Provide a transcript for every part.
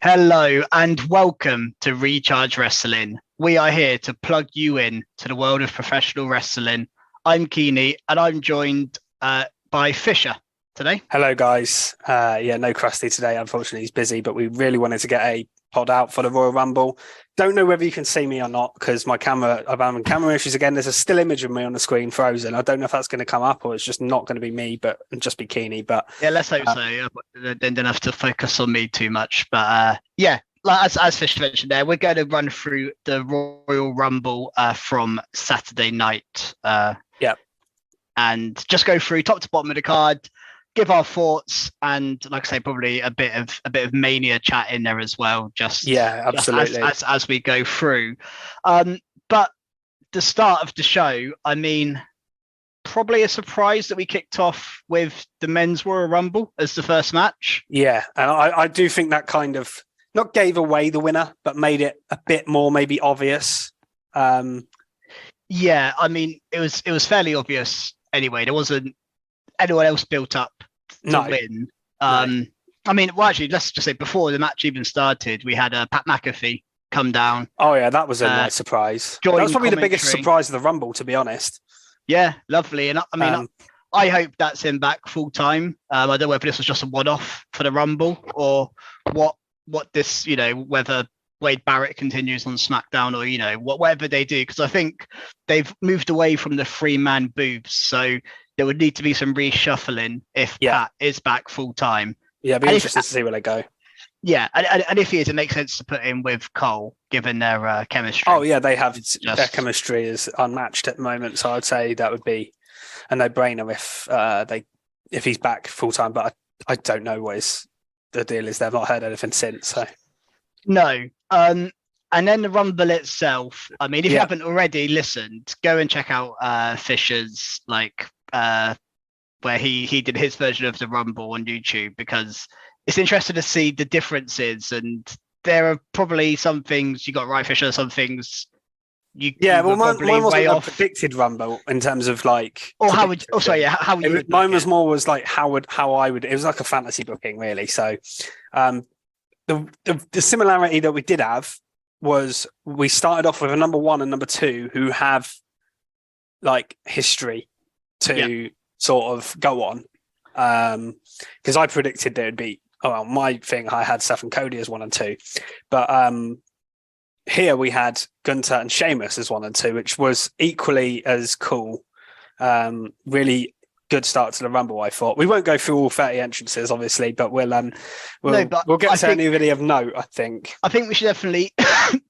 Hello and welcome to Recharge Wrestling. We are here to plug you in to the world of professional wrestling. I'm Keeney and I'm joined by Fisher today. Hello, guys. No Krusty today. Unfortunately, he's busy, but we really wanted to get a pod out for the Royal Rumble. Don't know whether you can see me or not because I'm having camera issues again. There's a still image of me on the screen frozen. I don't know if that's going to come up or it's just not going to be me, but just be Keeney. But yeah, let's hope so. Yeah, but then don't have to focus on me too much. But like as Fisher mentioned there, we're going to run through the Royal Rumble from Saturday night. And just go through top to bottom of the card, give our thoughts, and like I say, probably a bit of mania chat in there as well. Absolutely. As we go through, but the start of the show, I mean, probably a surprise that we kicked off with the men's Royal Rumble as the first match. Yeah, and I do think that kind of not gave away the winner, but made it a bit more maybe obvious. Yeah, I mean, it was fairly obvious anyway. There wasn't anyone else built up to win. I mean, well, actually, let's just say before the match even started, we had Pat McAfee come down. Oh yeah, that was a nice surprise. That was probably the biggest surprise of the Rumble, to be honest. Yeah, lovely. And I mean, I hope that's him back full time. I don't know whether this was just a one-off for the Rumble or what this, whether Wade Barrett continues on SmackDown or, whatever they do, because I think they've moved away from the 3-man booths. So there would need to be some reshuffling if Pat is back full time. Yeah, it'd be interesting to see where they go. Yeah, and if he is, it makes sense to put him with Cole, given their chemistry. Oh, yeah, they have their chemistry is unmatched at the moment. So I'd say that would be a no-brainer if he's back full time. But I don't know what the deal is. They've not heard anything since. So no. And then the Rumble itself. I mean, if you haven't already listened, go and check out Fisher's where he did his version of the Rumble on YouTube, because it's interesting to see the differences, and there are probably some things you got right, Fisher, some things mine wasn't a predicted Rumble in terms of like. Or how would? Oh, sorry, how would you? Mine was more was like how I would. It was like a fantasy booking, really. So, the similarity that we did have was we started off with a number 1 and number 2 who have like history to sort of go on. Because I predicted there would be. Oh, well, my thing, I had Seth and Cody as 1 and 2, but here we had Gunther and Sheamus as 1 and 2, which was equally as cool. Really good start to the Rumble, I thought. We won't go through all 30 entrances, obviously, but we'll get to anybody of note, I think. I think we should definitely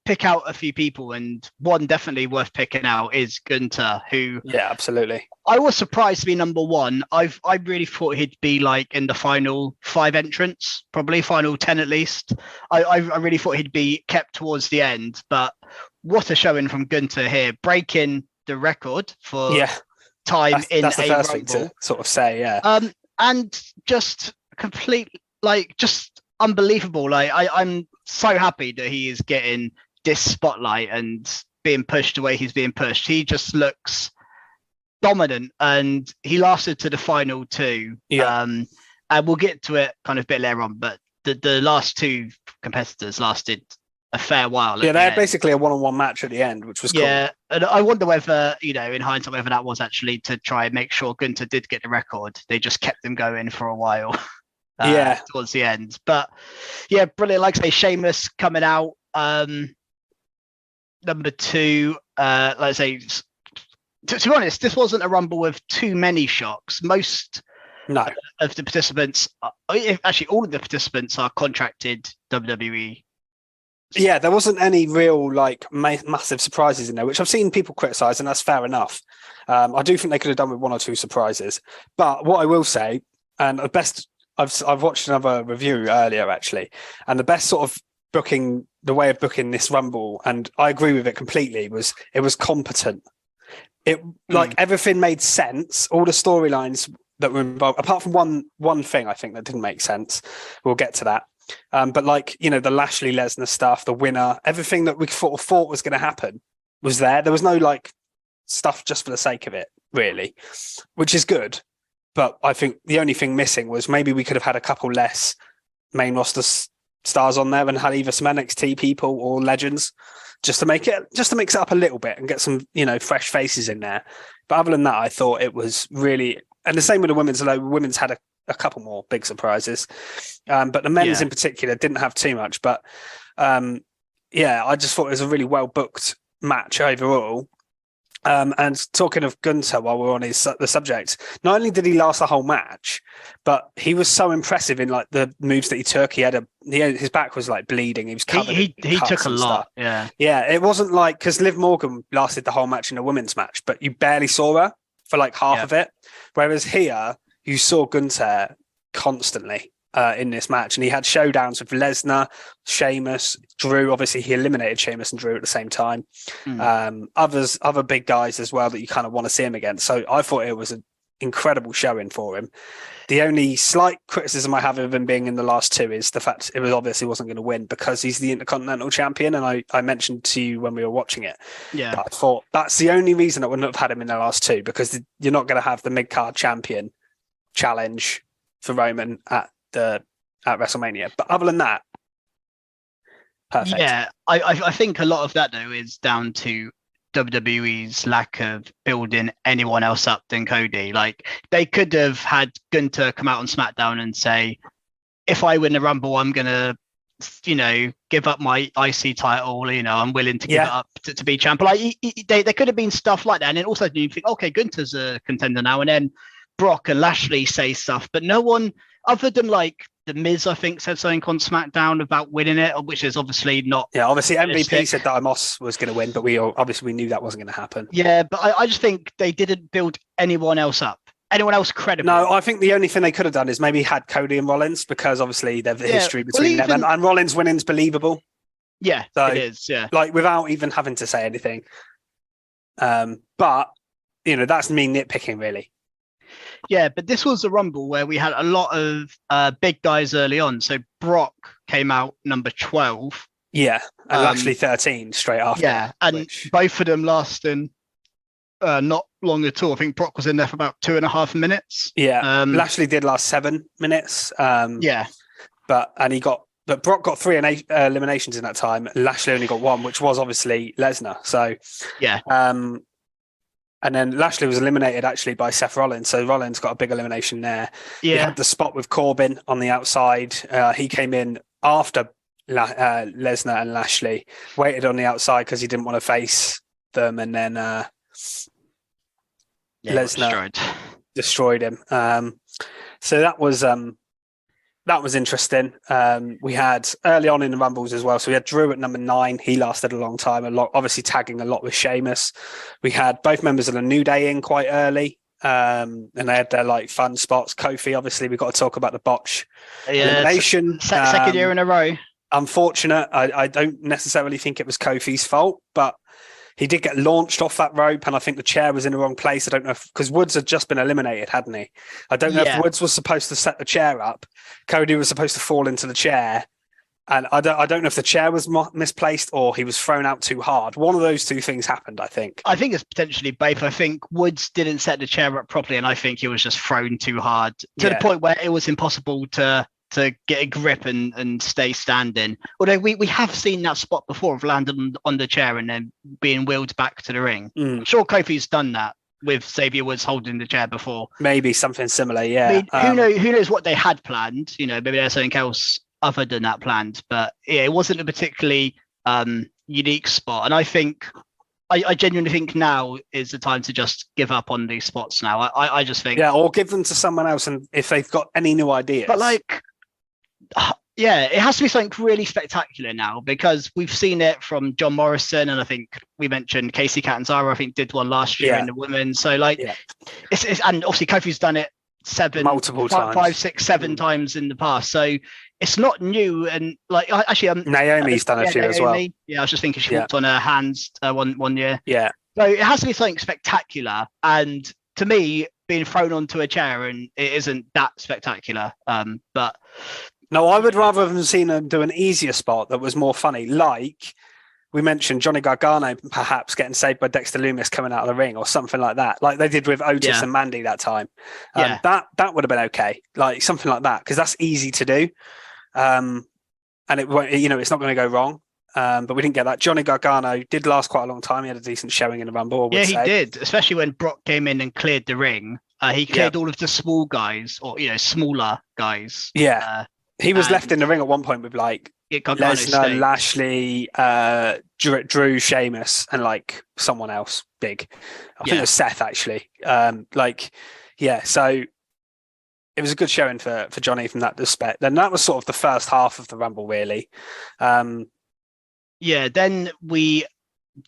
pick out a few people, and one definitely worth picking out is Gunther, who... Yeah, absolutely. I was surprised to be number 1. I really thought he'd be like in the final 5 entrants, probably final 10 at least. I really thought he'd be kept towards the end, but what a showing from Gunther here, breaking the record for... time in that's the a first Rumble. thing to sort of say, and just complete, just unbelievable. I'm so happy that he is getting this spotlight and being pushed the way he's being pushed. He just looks dominant, and he lasted to the final 2. And we'll get to it kind of a bit later on, but the last 2 competitors lasted a fair while. Yeah, they had basically a one-on-one match at the end, which was cool. Yeah, and I wonder whether, in hindsight, whether that was actually to try and make sure Gunther did get the record. They just kept them going for a while. Towards the end. But yeah, brilliant. Like I say, Sheamus coming out. Number 2, like I say, to be honest, this wasn't a Rumble with too many shocks. Most of the participants, actually all of the participants, are contracted WWE. Yeah, there wasn't any real massive surprises in there, which I've seen people criticise, and that's fair enough. I do think they could have done with 1 or 2 surprises. But what I will say, and the best, I've watched another review earlier actually, and the best sort of the way of booking this Rumble, and I agree with it completely, was it was competent. It everything made sense. All the storylines that were involved, apart from one thing I think that didn't make sense. We'll get to that. But the Lashley Lesnar stuff, the winner, everything that we thought was going to happen was there. There was no stuff just for the sake of it, really, which is good. But I think the only thing missing was maybe we could have had a couple less main roster stars on there and had either some NXT people or legends just to mix it up a little bit and get some, fresh faces in there. But other than that, I thought it was really, and the same with the women's, although women's had a couple more big surprises. But the men's in particular didn't have too much. But I just thought it was a really well booked match overall. And talking of Gunther, while we're on the subject, not only did he last the whole match, but he was so impressive in like the moves that he took. His back was like bleeding. He was covered. He took a lot. Stuff. Yeah. It wasn't like, because Liv Morgan lasted the whole match in a women's match, but you barely saw her for like half of it. Whereas here, you saw Gunther constantly in this match, and he had showdowns with Lesnar, Sheamus, Drew. Obviously, he eliminated Sheamus and Drew at the same time. Other big guys as well that you kind of want to see him against. So I thought it was an incredible showing for him. The only slight criticism I have of him being in the last two is the fact it obviously wasn't going to win because he's the Intercontinental Champion, and I mentioned to you when we were watching it. Yeah, I thought that's the only reason I wouldn't have had him in the last two, because you're not going to have the mid-card champion challenge for Roman at WrestleMania. But other than that, perfect. Yeah, I think a lot of that though is down to WWE's lack of building anyone else up than Cody. Like, they could have had Gunther come out on SmackDown and say, if I win the Rumble, I'm gonna give up my IC title. I'm willing to give it up to be champ. Like, there could have been stuff like that. And then also you think, okay, Gunther's a contender now, and then Brock and Lashley say stuff, but no one other than like The Miz, I think, said something on SmackDown about winning it, which is obviously not. Yeah, obviously MVP said that Amos was going to win, but we knew that wasn't going to happen. Yeah, but I just think they didn't build anyone else up, anyone else credible. No, I think the only thing they could have done is maybe had Cody and Rollins, because obviously there's the history between them, and Rollins winning's believable. Yeah, so, it is. Yeah, like without even having to say anything. But that's me nitpicking, really. Yeah, but this was a Rumble where we had a lot of big guys early on. So Brock came out number 12. Yeah, and Lashley 13 straight after. Yeah, and both of them lasting not long at all. I think Brock was in there for about 2.5 minutes. Yeah, Lashley did last 7 minutes. But Brock got 3 eliminations in that time. Lashley only got 1, which was obviously Lesnar. So yeah. And then Lashley was eliminated actually by Seth Rollins. So Rollins got a big elimination there. Yeah. He had the spot with Corbin on the outside. He came in after Lesnar and Lashley, waited on the outside because he didn't want to face them. And then Lesnar destroyed him. So that was interesting. We had early on in the Rumbles as well. So we had Drew at number 9. He lasted a long time, obviously tagging a lot with Sheamus. We had both members of the New Day in quite early. And they had their like fun spots. Kofi, obviously, we've got to talk about the botch elimination. Second year in a row. Unfortunate. I don't necessarily think it was Kofi's fault, but he did get launched off that rope, and I think the chair was in the wrong place. I don't know because Woods had just been eliminated, hadn't he? I don't know if Woods was supposed to set the chair up. Cody was supposed to fall into the chair, and I don't know if the chair was misplaced or he was thrown out too hard. One of those two things happened, I think. I think it's potentially both. I think Woods didn't set the chair up properly, and I think he was just thrown too hard to the point where it was impossible to get a grip and stay standing. Although we have seen that spot before of landing on the chair and then being wheeled back to the ring. I'm sure Kofi's done that with Xavier Woods holding the chair before. Maybe something similar, yeah. I mean, who knows what they had planned? Maybe there's something else other than that planned. But yeah, it wasn't a particularly unique spot. And I think I genuinely think now is the time to just give up on these spots now. I just think... Yeah, or give them to someone else and if they've got any new ideas. But like... Yeah, it has to be something really spectacular now because we've seen it from John Morrison, and I think we mentioned Casey Catanzaro. I think did one last year in the women. So like, it's and obviously Kofi's done it multiple times, 5, 6, 7 times in the past. So it's not new. And like, actually, Naomi's done a few as well. Yeah, I was just thinking she walked on her hands one year. Yeah. So it has to be something spectacular. And to me, being thrown onto a chair and it isn't that spectacular. But. No, I would rather have seen them do an easier spot that was more funny. Like we mentioned Johnny Gargano perhaps getting saved by Dexter Lumis coming out of the ring or something like that. Like they did with Otis and Mandy that time. That would have been okay. Like something like that, because that's easy to do. and it won't, it's not going to go wrong. But we didn't get that. Johnny Gargano did last quite a long time. He had a decent showing in the Rumble, I would say. Yeah, he did, especially when Brock came in and cleared the ring. He cleared all of the small guys, or smaller guys. Yeah, he was left in the ring at one point with like Lesnar, Lashley, Drew, Sheamus, and like someone else big. I think it was Seth actually. So it was a good showing for Johnny from that respect. Then that was sort of the first half of the Rumble, really. Then we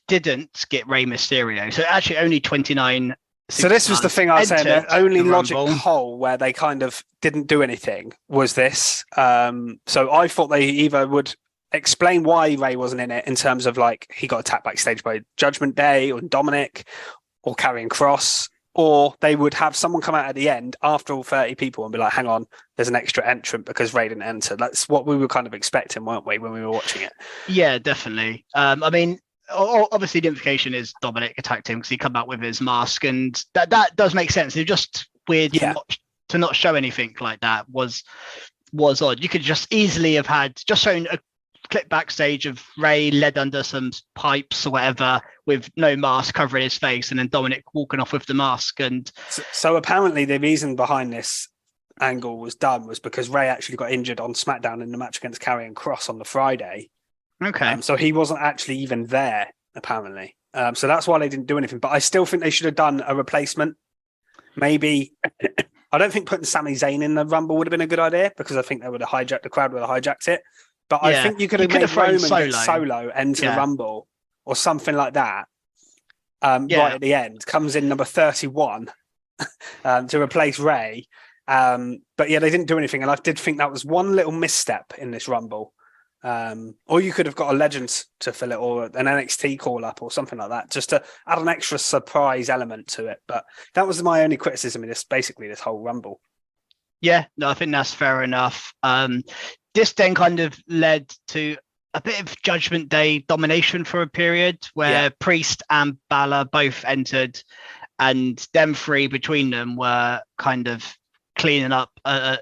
didn't get Rey Mysterio. So actually only 29. So this was the thing I was saying. The only logical hole where they kind of didn't do anything was this. So I thought they either would explain why Rey wasn't in it in terms of like he got attacked backstage by Judgment Day or Dominic or Karrion Kross, or they would have someone come out at the end after all 30 people and be like, hang on, there's an extra entrant because Rey didn't enter. That's what we were kind of expecting, weren't we, when we were watching it? Yeah, definitely. I mean, obviously the implication is Dominic attacked him because he come out with his mask, and that does make sense. It's just weird to not show anything like that was odd. You could just easily have had just shown a clip backstage of Rey led under some pipes or whatever with no mask covering his face, and then Dominic walking off with the mask. And so apparently the reason behind this angle was because Rey actually got injured on SmackDown in the match against Karrion Kross on the Friday. Okay. So he wasn't actually even there, apparently. So that's why they didn't do anything. But I still think they should have done a replacement. Maybe. I don't think putting Sami Zayn in the Rumble would have been a good idea, because I think they would have hijacked, the crowd would have hijacked it. But I think you could have made Roman solo enter the Rumble or something like that. Right at the end, comes in number 31 to replace Rey. But yeah, they didn't do anything. And I did think that was one little misstep in this Rumble. Or you could have got a legend to fill it, or an NXT call up or something like that, just to add an extra surprise element to it. But that was my only criticism of this whole Rumble. Yeah, no, I think that's fair enough. This then kind of led to a bit of Judgment Day domination for a period where Priest and Balor both entered, and them three between them were kind of cleaning up a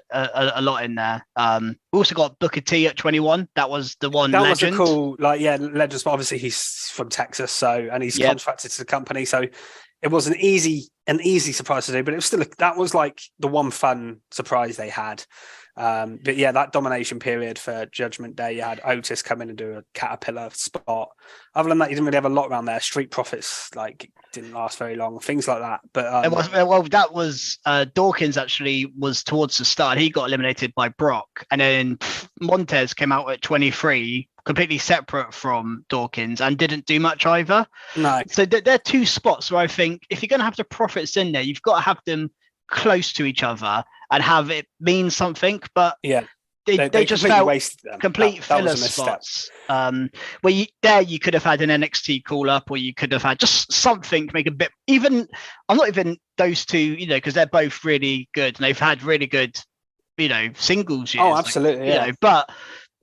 lot in there. We also got Booker T at 21. That was the one. That legend. Was a cool, legend. But obviously he's from Texas, and he's contracted to the company, so it was an easy surprise to do. But it was still that was like the one fun surprise they had. But yeah, that domination period for Judgment Day, you had Otis come in and do a caterpillar spot. Other than that, you didn't really have a lot around there. Street Profits didn't last very long, things like that. But that was Dawkins actually was towards the start. He got eliminated by Brock, and then Montez came out at 23, completely separate from Dawkins, and didn't do much either. No. So there are two spots where I think if you're going to have the Profits in there, you've got to have them close to each other and have it mean something. But they just felt wasted them. Complete filler spots. Where you could have had an NXT call up, or you could have had just something to make a bit. Even I'm not even those two, because they're both really good and they've had really good, singles years. Oh, absolutely. But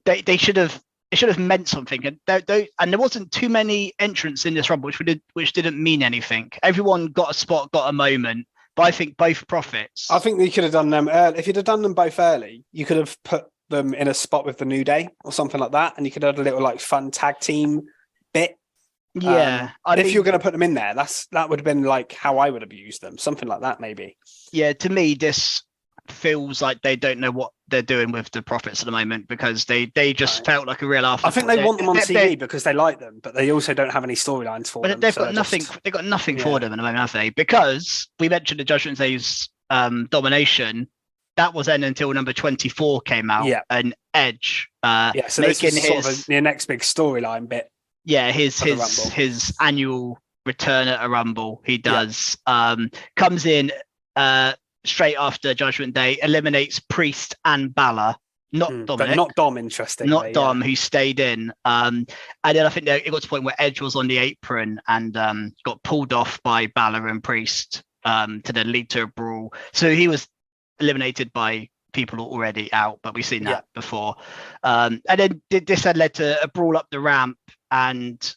they should have. It should have meant something, and there wasn't too many entrants in this Rumble, which didn't mean anything. Everyone got a spot, got a moment. But I think both Profits. I think you could have done them early. If you'd have done them both early, you could have put them in a spot with the New Day or something like that, and you could have a little fun tag team bit. Yeah, if you're going to put them in there, that would have been how I would have used them, something like that, maybe. Yeah, to me, this feels like they don't know what they're doing with the Profits at the moment, because they just felt like a real afterthought. I think they want them on TV because they like them, but they also don't have any storylines for them. They've got nothing. They've got nothing for them at the moment, have they? Because we mentioned the Judgment Day's domination. That was then until number 24 came out, and Edge. So this is sort of the next big storyline bit. Yeah, his annual return at a Rumble. He does comes in. Straight after Judgment Day, eliminates Priest and Balor, not Dominic, but not Dom. Interesting, not Dom, who stayed in. And then I think it got to the point where Edge was on the apron and got pulled off by Balor and Priest to then lead to a brawl. So he was eliminated by people already out, but we've seen that before. And then this had led to a brawl up the ramp, and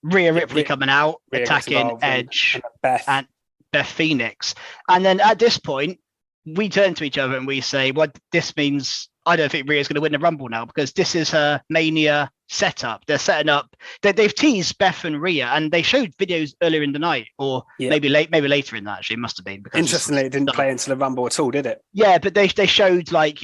Rhea Ripley coming out, attacking Edge and Beth Phoenix. And then at this point, we turn to each other and we say, well, this means I don't think Rhea's going to win the Rumble now because this is her Mania setup. They're setting up. They've teased Beth and Rhea, and they showed videos earlier in the night, or maybe later in that. Actually, it must have been. Because interestingly, it didn't play into the Rumble at all, did it? Yeah, but they showed like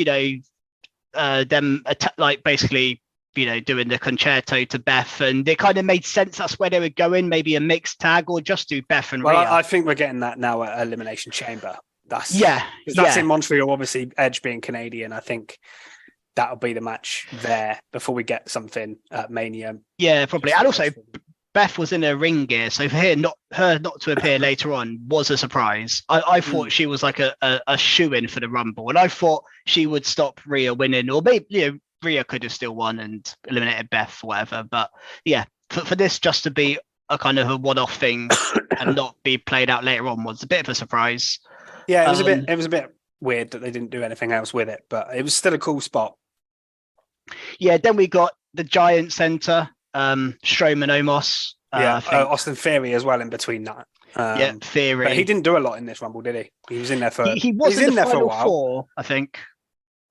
them like basically doing the concerto to Beth, and it kind of made sense. That's where they were going. Maybe a mixed tag, or just do Beth and Rhea. I think we're getting that now at Elimination Chamber. That's in Montreal. Obviously, Edge being Canadian, I think that'll be the match there before we get something at Mania. Yeah, probably. And also, Beth was in her ring gear, so for her not to appear later on was a surprise. I thought she was like a shoe-in for the Rumble, and I thought she would stop Rhea winning, or maybe Rhea could have still won and eliminated Beth or whatever. But yeah, for this just to be a kind of a one-off thing and not be played out later on was a bit of a surprise. Yeah, it was a bit weird that they didn't do anything else with it, but it was still a cool spot. Yeah, then we got the Giant Center, Strowman, Omos. Austin Theory as well in between that. Theory. But he didn't do a lot in this Rumble, did he? He was in there for. He was in there for a while. Four, I think.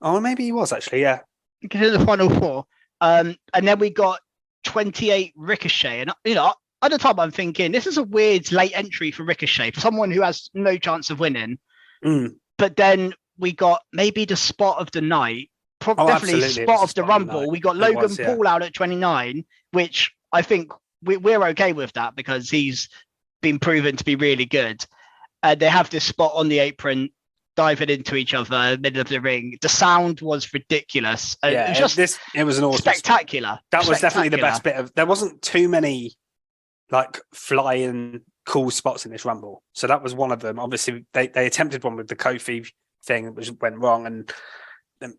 Oh, maybe he was actually. Yeah, he was in the final four. And then we got 28 Ricochet, and at the time I'm thinking this is a weird late entry for Ricochet for someone who has no chance of winning. But then we got maybe the spot of the night. Definitely spot of the Rumble. We got Logan Paul out at 29, which I think we're okay with that because he's been proven to be really good. They have this spot on the apron, diving into each other, middle of the ring. The sound was ridiculous. It was an awesome spectacular. That was definitely the best bit of. There wasn't too many like flying cool spots in this Rumble, so that was one of them. Obviously, they attempted one with the Kofi thing, which went wrong, and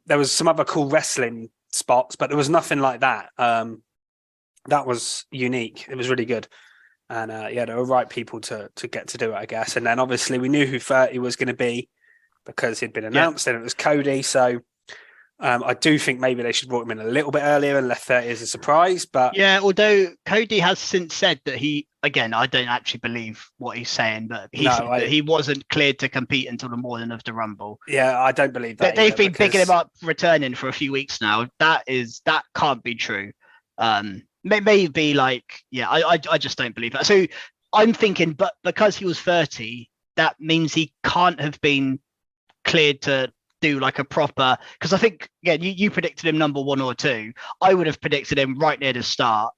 there was some other cool wrestling spots, but there was nothing like that. That was unique. It was really good. And there were right people to get to do it, I guess. And then obviously we knew who 30 was going to be because he'd been announced and it was Cody. So I do think maybe they should have brought him in a little bit earlier and left 30 as a surprise. But yeah, although Cody has since said that I don't actually believe what he's saying, but he wasn't cleared to compete until the morning of the Rumble. Yeah, I don't believe that. They've been thinking about returning for a few weeks now. That can't be true. Maybe I just don't believe that. So I'm thinking, but because he was 30, that means he can't have been cleared to do like a proper, because I think again you predicted him number 1 or 2. I would have predicted him right near the start.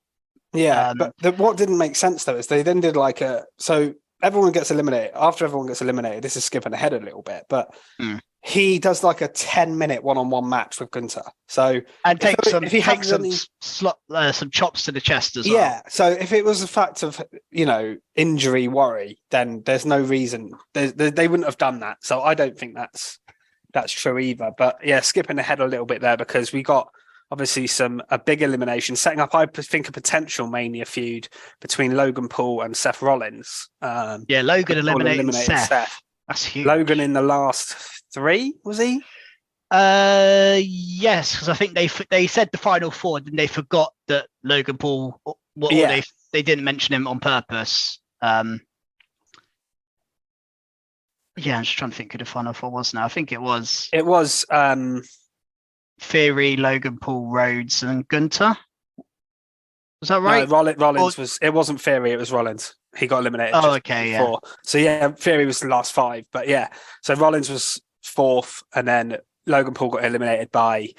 Yeah, but what didn't make sense though is they then did so everyone gets eliminated. After everyone gets eliminated, this is skipping ahead a little bit, but he does like a 10-minute one-on-one match with Gunther. So and takes some chops to the chest as well. Yeah. So if it was a fact of injury worry, then there's no reason they wouldn't have done that. So I don't think that's true either. But yeah, skipping ahead a little bit there because we got obviously a big elimination setting up. I think a potential Mania feud between Logan Paul and Seth Rollins. Logan eliminated Seth. That's huge. Logan in the last 3, was he? Yes, because I think they said the final 4, then they forgot that Logan Paul. They didn't mention him on purpose. I'm just trying to think who the final 4 was now. I think it was. It was Theory, Logan Paul, Rhodes, and Gunther. Was that right? No, Rollins was. It wasn't Theory. It was Rollins. He got eliminated. Oh, okay, before. Yeah. So yeah, Theory was the last 5, but yeah. So Rollins was 4th, and then Logan Paul got eliminated by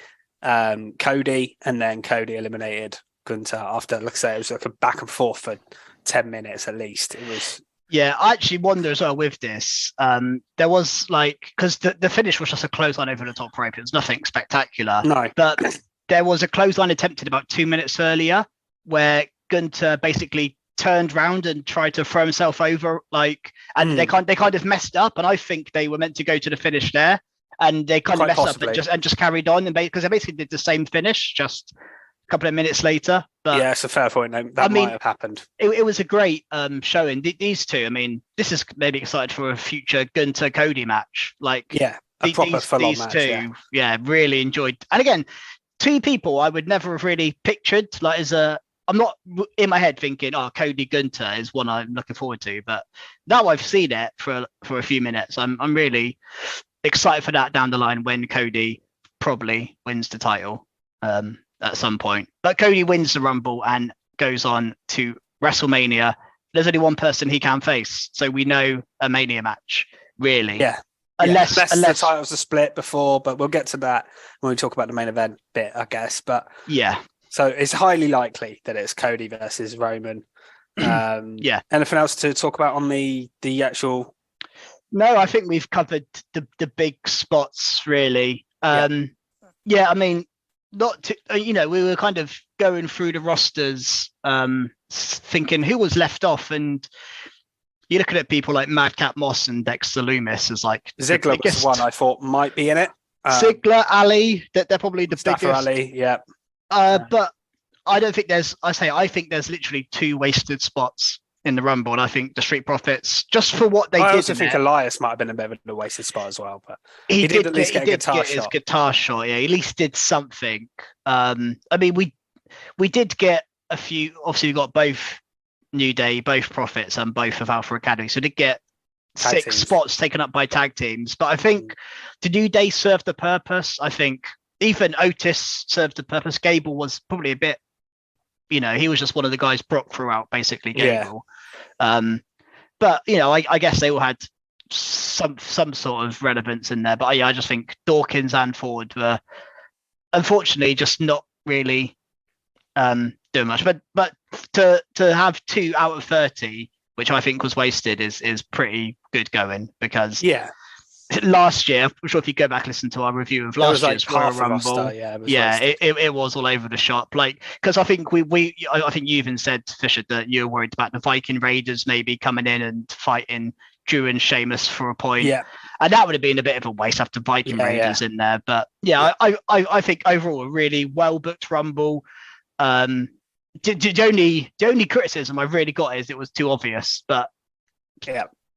Cody, and then Cody eliminated Gunther after. Like I say, it was like a back and forth for 10 minutes at least. It was. Yeah, I actually wonder as well with this. There was because the finish was just a clothesline over the top rope. It was nothing spectacular. No, but there was a clothesline attempted about 2 minutes earlier, where Gunther basically turned round and tried to throw himself over, and they kind of messed up. And I think they were meant to go to the finish there, and they kind of messed up and just carried on, and because they basically did the same finish just a couple of minutes later. But yeah, it's a fair point. That might have happened. It was a great showing. These two, I mean, this is maybe excited for a future Gunther Cody match. A proper full-on match. These two, really enjoyed. And again, 2 people I would never have really pictured I'm not in my head thinking, Cody Gunther is one I'm looking forward to, but now I've seen it for a few minutes. I'm really excited for that down the line when Cody probably wins the title at some point. But Cody wins the Rumble and goes on to WrestleMania. There's only one person he can face, so we know a Mania match, really. Yeah. Unless the titles are split before, but we'll get to that when we talk about the main event bit, I guess. But yeah, so it's highly likely that it's Cody versus Roman. Yeah. Anything else to talk about on the actual? No, I think we've covered the big spots really. Yeah, I mean, not to, we were kind of going through the rosters, thinking who was left off, and you're looking at people like Madcap Moss and Dexter Lumis as like Ziggler was one I thought might be in it. Ziggler, Ali, they're probably the Stafford biggest. Ali, yeah. But I don't think I think there's literally 2 wasted spots in the Rumble, and I think the Street Profits, just for what they did. I also think Elias might have been a bit of a wasted spot as well, but he did at least get a guitar shot. His guitar shot, yeah. He at least did something. I mean, we did get a few. Obviously, we got both New Day, both Profits, and both of Alpha Academy. So we did get Tag 6 teams. spots taken up by tag teams. But I think the New Day served the purpose. I think even Otis served the purpose. Gable was probably a bit. He was just one of the guys Brock threw out, basically, Gable. Yeah. But, I guess they all had some sort of relevance in there. But, I just think Dawkins and Ford were, unfortunately, just not really doing much. But to have 2 out of 30, which I think was wasted, is pretty good going, because last year, I'm sure if you go back and listen to our review of last year's Royal Rumble, it was all over the shop. Like, because I think I think you even said, Fisher, that you were worried about the Viking Raiders maybe coming in and fighting Drew and Sheamus for a point. Yeah, and that would have been a bit of a waste after Viking Raiders in there. But I think overall a really well booked Rumble. The only criticism I really got is it was too obvious, but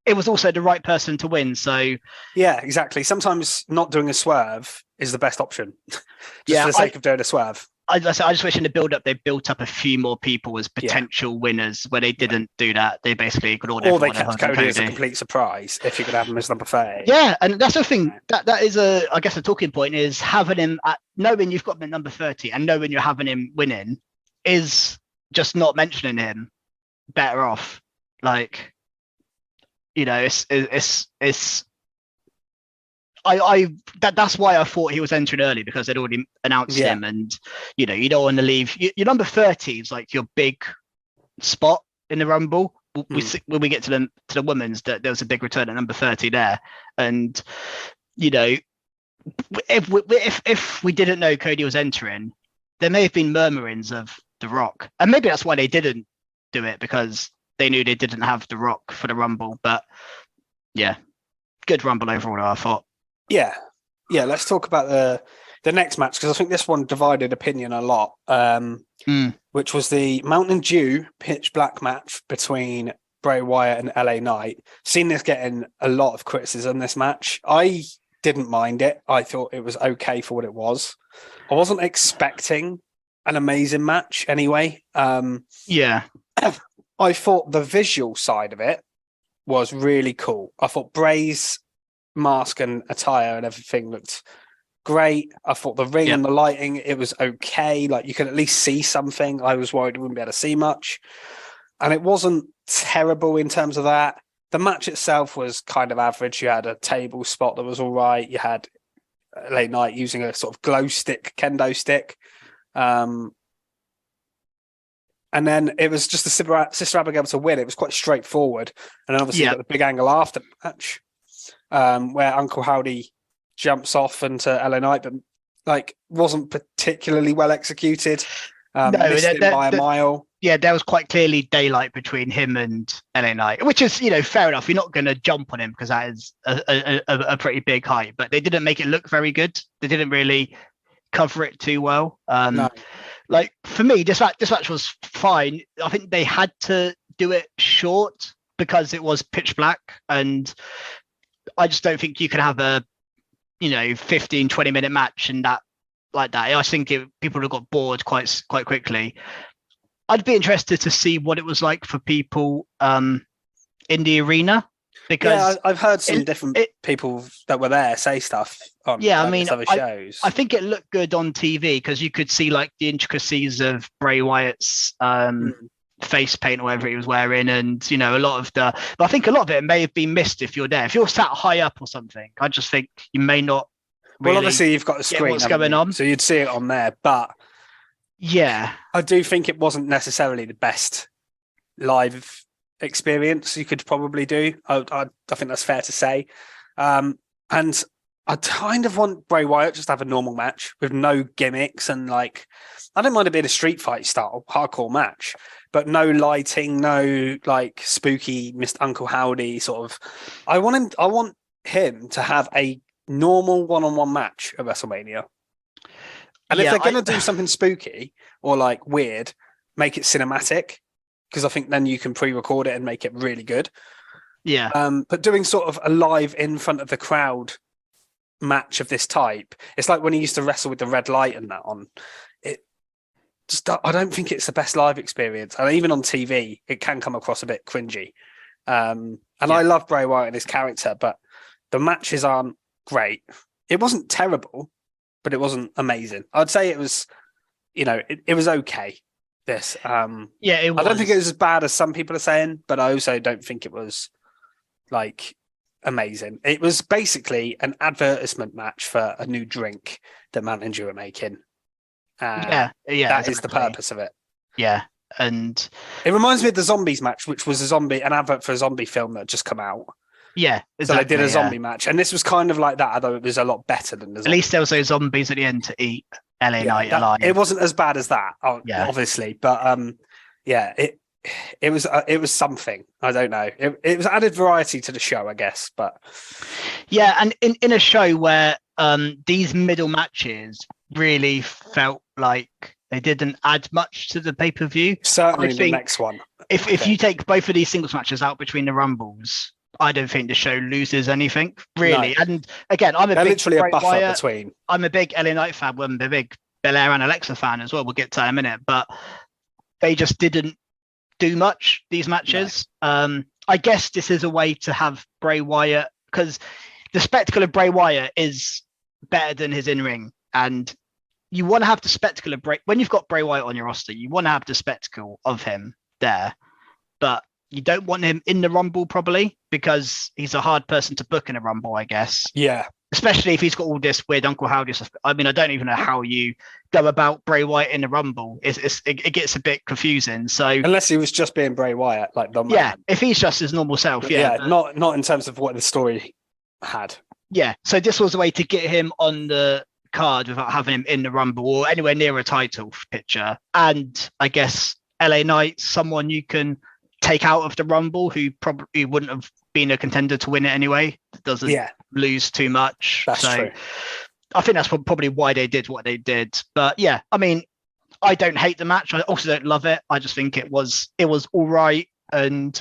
it was also the right person to win. So yeah, exactly. Sometimes not doing a swerve is the best option, for the sake of doing a swerve. I just wish in the build-up they built up a few more people as potential winners. Where they didn't do that, they basically ignored everyone. Or they kept Cody as a complete surprise if you could have him as number 30. Yeah, and that's the thing. That is a talking point, is having him knowing you've got him at number 30 and knowing you're having him winning is just not mentioning him better off. Like, that's why I thought he was entering early, because they'd already announced him, and you don't want to leave your number 30 is like your big spot in the Rumble. When we get to the women's, that there was a big return at number 30 there, and if we didn't know Cody was entering, there may have been murmurings of The Rock, and maybe that's why they didn't do it, because they knew they didn't have The Rock for the Rumble. But good Rumble overall, I thought. Yeah. Let's talk about the next match, because I think this one divided opinion a lot, which was the Mountain Dew pitch black match between Bray Wyatt and LA Knight. Seen this getting a lot of criticism, this match. I didn't mind it. I thought it was okay for what it was. I wasn't expecting an amazing match anyway. I thought the visual side of it was really cool. I thought Bray's mask and attire and everything looked great. I thought the ring and the lighting, it was okay. Like, you could at least see something. I was worried we wouldn't be able to see much. And it wasn't terrible in terms of that. The match itself was kind of average. You had a table spot that was all right. You had Late Night using a sort of glow stick, kendo stick. And then it was just the Sister Abigail to win. It was quite straightforward. And then obviously you got the big angle after the match, where Uncle Howdy jumps off into LA Knight, but like wasn't particularly well executed. Missed him by a mile. Yeah, there was quite clearly daylight between him and LA Knight, which is, fair enough. You're not going to jump on him because that is a pretty big height, but they didn't make it look very good. They didn't really cover it too well. No. Like, for me, this match was fine. I think they had to do it short because it was pitch black, and I just don't think you can have a 15-20 minute match and that like that. I think people would have got bored quite quickly. I'd be interested to see what it was like for people in the arena, because I've heard some different people that were there say stuff on other shows. I think it looked good on TV because you could see like the intricacies of Bray Wyatt's face paint or whatever he was wearing, and a lot of but I think a lot of it may have been missed if you're there. If you're sat high up or something, I just think you may not. Really, well, obviously you've got the screen. What's going on? So you'd see it on there, but yeah, I do think it wasn't necessarily the best live experience you could probably do. I think that's fair to say. And I kind of want Bray Wyatt just to have a normal match with no gimmicks and I don't mind it being a street fight style hardcore match, but no lighting, no spooky Mr. Uncle Howdy sort of. I want him to have a normal one-on-one match at WrestleMania. And if they're going to do something spooky or weird, make it cinematic, because I think then you can pre-record it and make it really good. Yeah. But doing sort of a live in front of the crowd match of this type, it's like when he used to wrestle with the red light and that on. I don't think it's the best live experience. And even on TV, it can come across a bit cringy. I love Bray Wyatt and his character, but the matches aren't great. It wasn't terrible, but it wasn't amazing. I'd say it was, it was okay. This, it was. I don't think it was as bad as some people are saying, but I also don't think it was amazing. It was basically an advertisement match for a new drink that Mountain Dew are making. That is the purpose of it. Yeah, and it reminds me of the Zombies match, which was an advert for a zombie film that had just come out. Yeah, exactly, so they did a zombie match, and this was kind of like that, although it was a lot better than the. At least there was those zombies at the end to eat LA Knight alive. It wasn't as bad as that, obviously, but it was something. I don't know. It was added variety to the show, I guess, but yeah, and in a show where these middle matches really felt like they didn't add much to the pay-per-view. Certainly the next one. If you take both of these singles matches out between the Rumbles, I don't think the show loses anything, really. No. And again, They're literally a buffer between. I'm a big LA Knight fan. I'm a big Belair and Alexa fan as well. We'll get to that in a minute. But they just didn't do much, these matches. No. I guess this is a way to have Bray Wyatt, because the spectacle of Bray Wyatt is better than his in-ring. And you want to have the spectacle of Bray. When you've got Bray Wyatt on your roster, you want to have the spectacle of him there. But you don't want him in the Rumble, probably, because he's a hard person to book in a Rumble, I guess. Yeah. Especially if he's got all this weird Uncle Howdy stuff. I mean, I don't even know how you go about Bray Wyatt in the Rumble. It gets a bit confusing. So unless he was just being Bray Wyatt, if he's just his normal self, but not in terms of what the story had. Yeah. So this was a way to get him on the card without having him in the Rumble or anywhere near a title picture. And I guess LA Knight, someone you can take out of the Rumble who probably wouldn't have been a contender to win it anyway. Doesn't lose too much. That's true. I think that's probably why they did what they did. But yeah, I mean, I don't hate the match. I also don't love it. I just think it was all right. And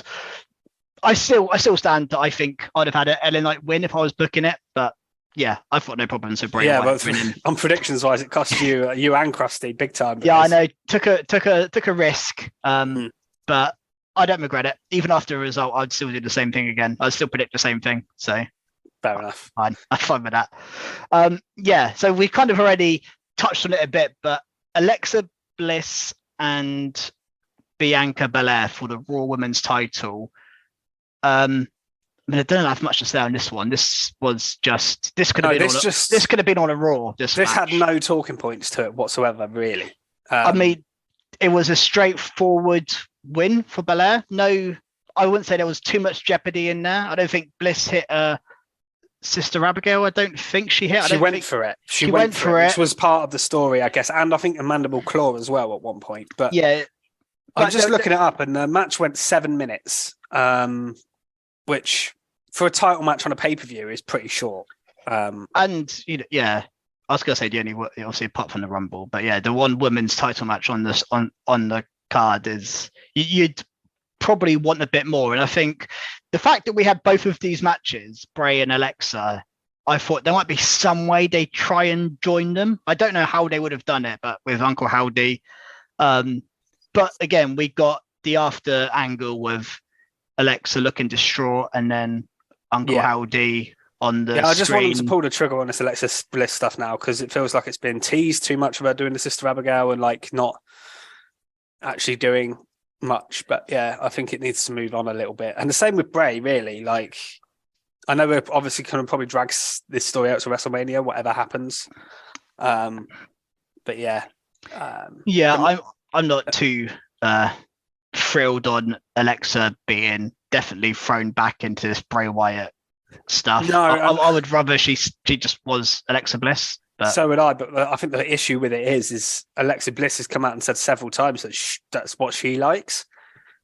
I still stand that I think I'd have had an LA Knight win if I was booking it. But yeah, I've got no problems with Bray Wyatt winning. On predictions wise, it cost you and Krusty big time. Yeah, I know. Took a risk. But I don't regret it. Even after a result, I'd still do the same thing again. I'd still predict the same thing. So fair enough. I'm fine with that. So we kind of already touched on it a bit, but Alexa Bliss and Bianca Belair for the Raw Women's title. I mean, I don't have much to say on this one. This could have been on a Raw. This had no talking points to it whatsoever, really. I mean, it was a straightforward win for Belair. No, I wouldn't say there was too much jeopardy in there. I don't think Bliss hit Sister Abigail. I don't think she hit. She went for it. She went for it, which was part of the story, I guess. And I think a mandible claw as well at one point. But yeah, I'm just looking it up, and the match went 7 minutes, which for a title match on a pay-per-view is pretty short. And I was gonna say the only, obviously apart from the Rumble, but yeah, the one women's title match on this on the card is you'd probably want a bit more. And I think the fact that we had both of these matches, Bray and Alexa, I thought there might be some way they try and join them. I don't know how they would have done it, but with Uncle Howdy. But again, we got the after angle with Alexa looking distraught, and then Uncle Howdy on the screen. I just want them to pull the trigger on this Alexa Bliss stuff now, because it feels like it's been teased too much about doing the Sister Abigail and like not actually doing much. But yeah, I think it needs to move on a little bit. And the same with Bray, really. Like, I know we're obviously going to probably drag this story out to WrestleMania, whatever happens. But yeah. I'm not too thrilled on Alexa being definitely thrown back into this Bray Wyatt stuff. No, I would rather she just was Alexa Bliss. But... So would I, but I think the issue with it is Alexa Bliss has come out and said several times that that's what she likes.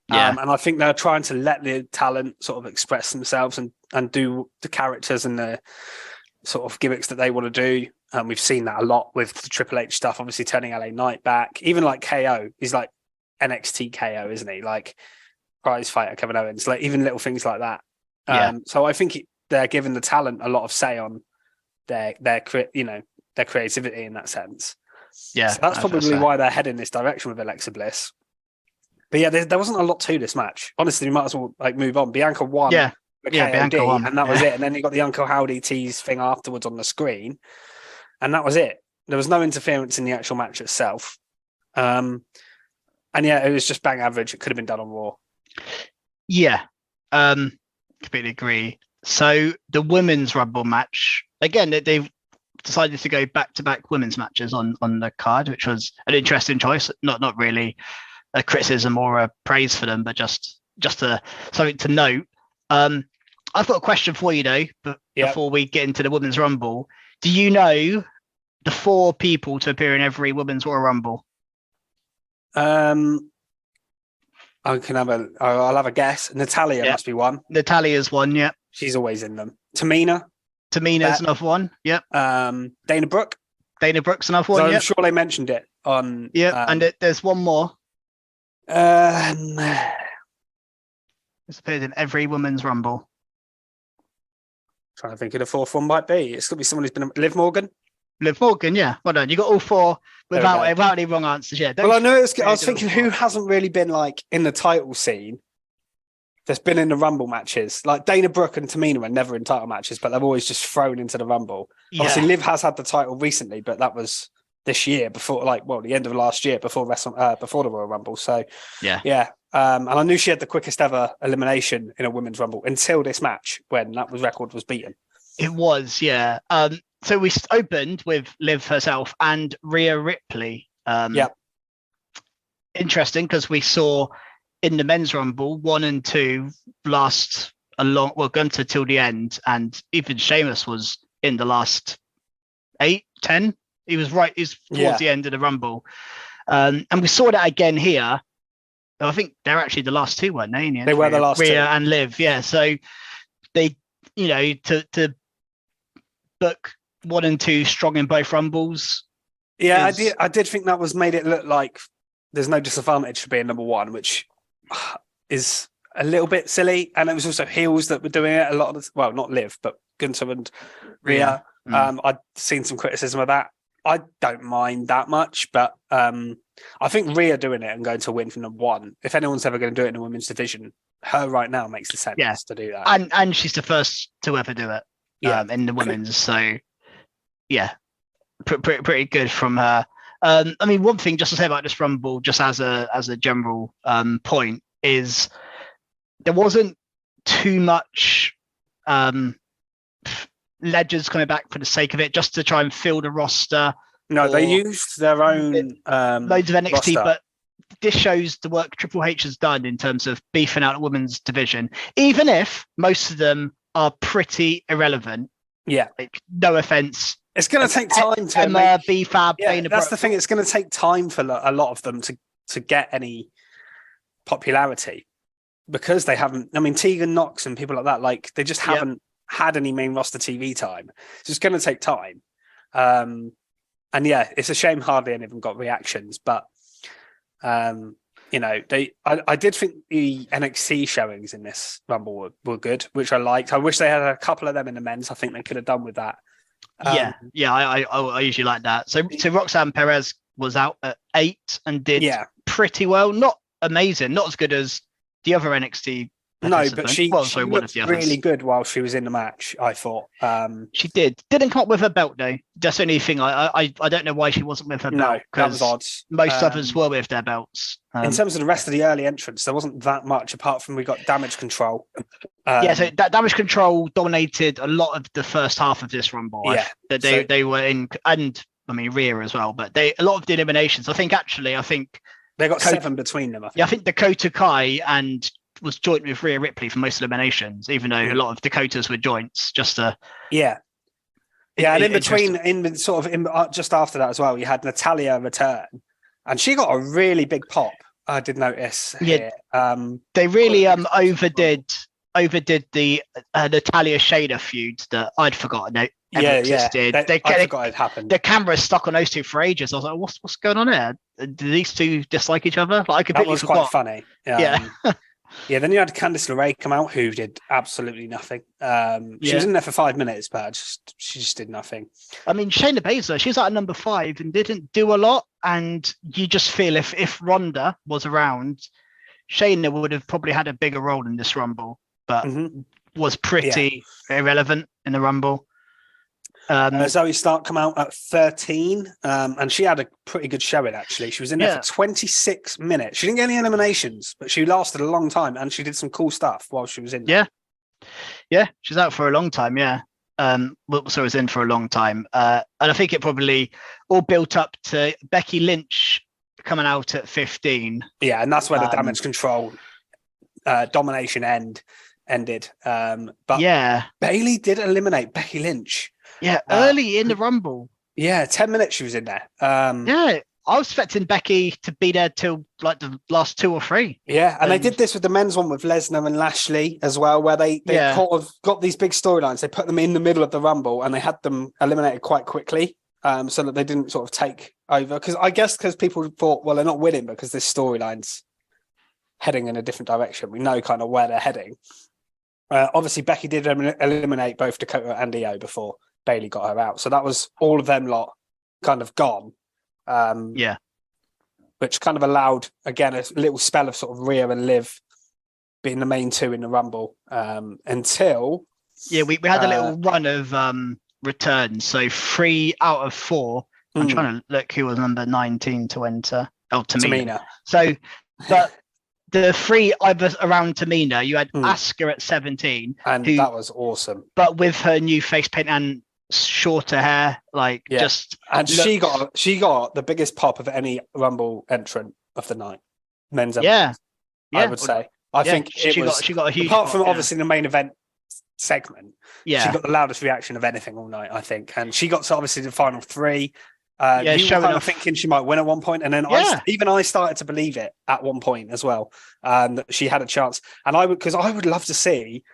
Yeah. And I think they're trying to let the talent sort of express themselves and do the characters and the sort of gimmicks that they want to do. And we've seen that a lot with the Triple H stuff, obviously turning LA Knight back. Even like KO, he's like NXT KO, isn't he? Like prize fighter Kevin Owens, like even little things like that. So I think they're giving the talent a lot of say on their creativity in that sense. Yeah, so that's probably why they're heading this direction with Alexa Bliss. But yeah, there wasn't a lot to this match. Honestly, we might as well like move on. Bianca won. Yeah, Bianca won, and that was it. And then you got the Uncle Howdy tease thing afterwards on the screen, and that was it. There was no interference in the actual match itself. And yeah, it was just bang average. It could have been done on Raw. Yeah, completely agree. So the women's Rumble match, again, they've decided to go back-to-back women's matches on the card, which was an interesting choice. Not really a criticism or a praise for them, but just something to note. I've got a question for you though, but before we get into the women's Rumble, do you know the 4 people to appear in every women's Royal Rumble? I'll have a guess. Natalia must be one. Natalia's one, yeah. She's always in them. Tamina's another one, yep. Dana Brooke. Dana Brooke's another one, I'm sure they mentioned it on... Yeah, and there's one more. It's appeared in every women's Rumble. Trying to think who the 4th one might be. It's going to be someone who's been... Liv Morgan? Liv Morgan, yeah. Well done. You got all 4 without any wrong answers. Yeah. Well, I know. I was thinking who hasn't really been like in the title scene that's been in the Rumble matches. Like Dana Brooke and Tamina were never in title matches, but they're always just thrown into the Rumble. Yeah. Obviously, Liv has had the title recently, but that was this year before, the end of last year before the Royal Rumble. So yeah. And I knew she had the quickest ever elimination in a women's Rumble until this match when that record was beaten. It was, yeah. So we opened with Liv herself and Rhea Ripley. Interesting because we saw in the men's Rumble 1 and 2 last Gunter till the end, and even Sheamus was in the last 8, 10. He was towards the end of the Rumble. And we saw that again here. I think they're actually the last 2, weren't they? They were the last Rhea 2. and Liv, yeah. So they, to book 1 and 2 strong in both Rumbles. Yeah, I did think that was made it look like there's no disadvantage for being number 1, which is a little bit silly. And it was also heels that were doing it a lot of not Liv, but Gunther and Rhea. I'd seen some criticism of that. I don't mind that much, but I think Rhea doing it and going to win from number 1, if anyone's ever going to do it in a women's division, her right now makes the sense to do that. And she's the first to ever do it in the women's. So, yeah, pretty good from her. I mean, one thing just to say about this Rumble, just as a general point, is there wasn't too much legends coming back for the sake of it, just to try and fill the roster. No, they used their own loads of NXT, roster. But this shows the work Triple H has done in terms of beefing out the women's division, even if most of them are pretty irrelevant. Yeah, like, no offense. It's going to take time to Emma, B-Fab, Dana that's Brooke. the thing. It's going to take time for a lot of them to get any popularity because they haven't. I mean, Tegan Knox and people like that, like they just haven't had any main roster TV time. So it's going to take time. And yeah, it's a shame hardly any of them got reactions, but I did think the NXT showings in this Rumble were good, which I liked. I wish they had a couple of them in the men's. I think they could have done with that. I usually like that. So Roxanne Perez was out at 8 and did pretty well. Not amazing, not as good as the other NXT No, but she one looked of the others. really good while she was in the match, I thought. She didn't come up with her belt though. That's the only thing. I don't know why she wasn't with her belt. That was odd. Most others were with their belts. In terms of the rest of the early entrants, there wasn't that much apart from we got Damage Control. So that Damage Control dominated a lot of the first half of this Rumble. Yeah, they were in, and I mean Rhea as well. But a lot of the eliminations. I think they got 7 between them. I think Dakota Kai and was joint with Rhea Ripley for most eliminations, even though a lot of Dakotas were joints. Just and in between, just after that as well, you had Natalya return, and she got a really big pop. I did notice. Yeah, they really overdid the Natalya Shayna feud that I'd forgotten existed. I forgot it happened. The camera stuck on those two for ages. I was like, what's going on there? Do these two dislike each other? Like, I completely forgot. Quite funny. Yeah, then you had Candice LeRae come out, who did absolutely nothing. She was in there for 5 minutes, but she just did nothing. I mean, Shayna Baszler, she's at number 5 and didn't do a lot. And you just feel if Ronda was around, Shayna would have probably had a bigger role in this Rumble, but was pretty irrelevant in the Rumble. Zoe Stark come out at 13, and she had a pretty good showing, actually. She was in there for 26 minutes. She didn't get any eliminations, but she lasted a long time, and she did some cool stuff while she was in there. Yeah, she's out for a long time, was in for a long time. And I think it probably all built up to Becky Lynch coming out at 15. Yeah, and that's where the Damage Control domination ended. But Bayley did eliminate Becky Lynch. Yeah, early in the Rumble. Yeah, 10 minutes she was in there. I was expecting Becky to be there till like the last 2 or 3. Yeah, and they did this with the men's one with Lesnar and Lashley as well, where they sort of got these big storylines. They put them in the middle of the Rumble and they had them eliminated quite quickly, so that they didn't sort of take over. Because people thought, well, they're not winning because this storyline's heading in a different direction. We know kind of where they're heading. Obviously, Becky did eliminate both Dakota and Io before Bayley got her out. So that was all of them lot kind of gone. Which kind of allowed, again, a little spell of sort of Rhea and Liv being the main 2 in the Rumble until... Yeah, we had a little run of returns. So 3 out of 4. I'm trying to look who was number 19 to enter. Oh, Tamina. So, but... The 3 around Tamina, you had Asuka at 17. And that was awesome. But with her new face paint and shorter hair, And she got the biggest pop of any Rumble entrant of the night. Men's and I would say. I think she got a huge apart from obviously the main event segment. Yeah. She got the loudest reaction of anything all night, I think. And she got to obviously the final 3. You were kind of thinking she might win at one point, and then I started to believe it at one point as well. That she had a chance, and I would love to see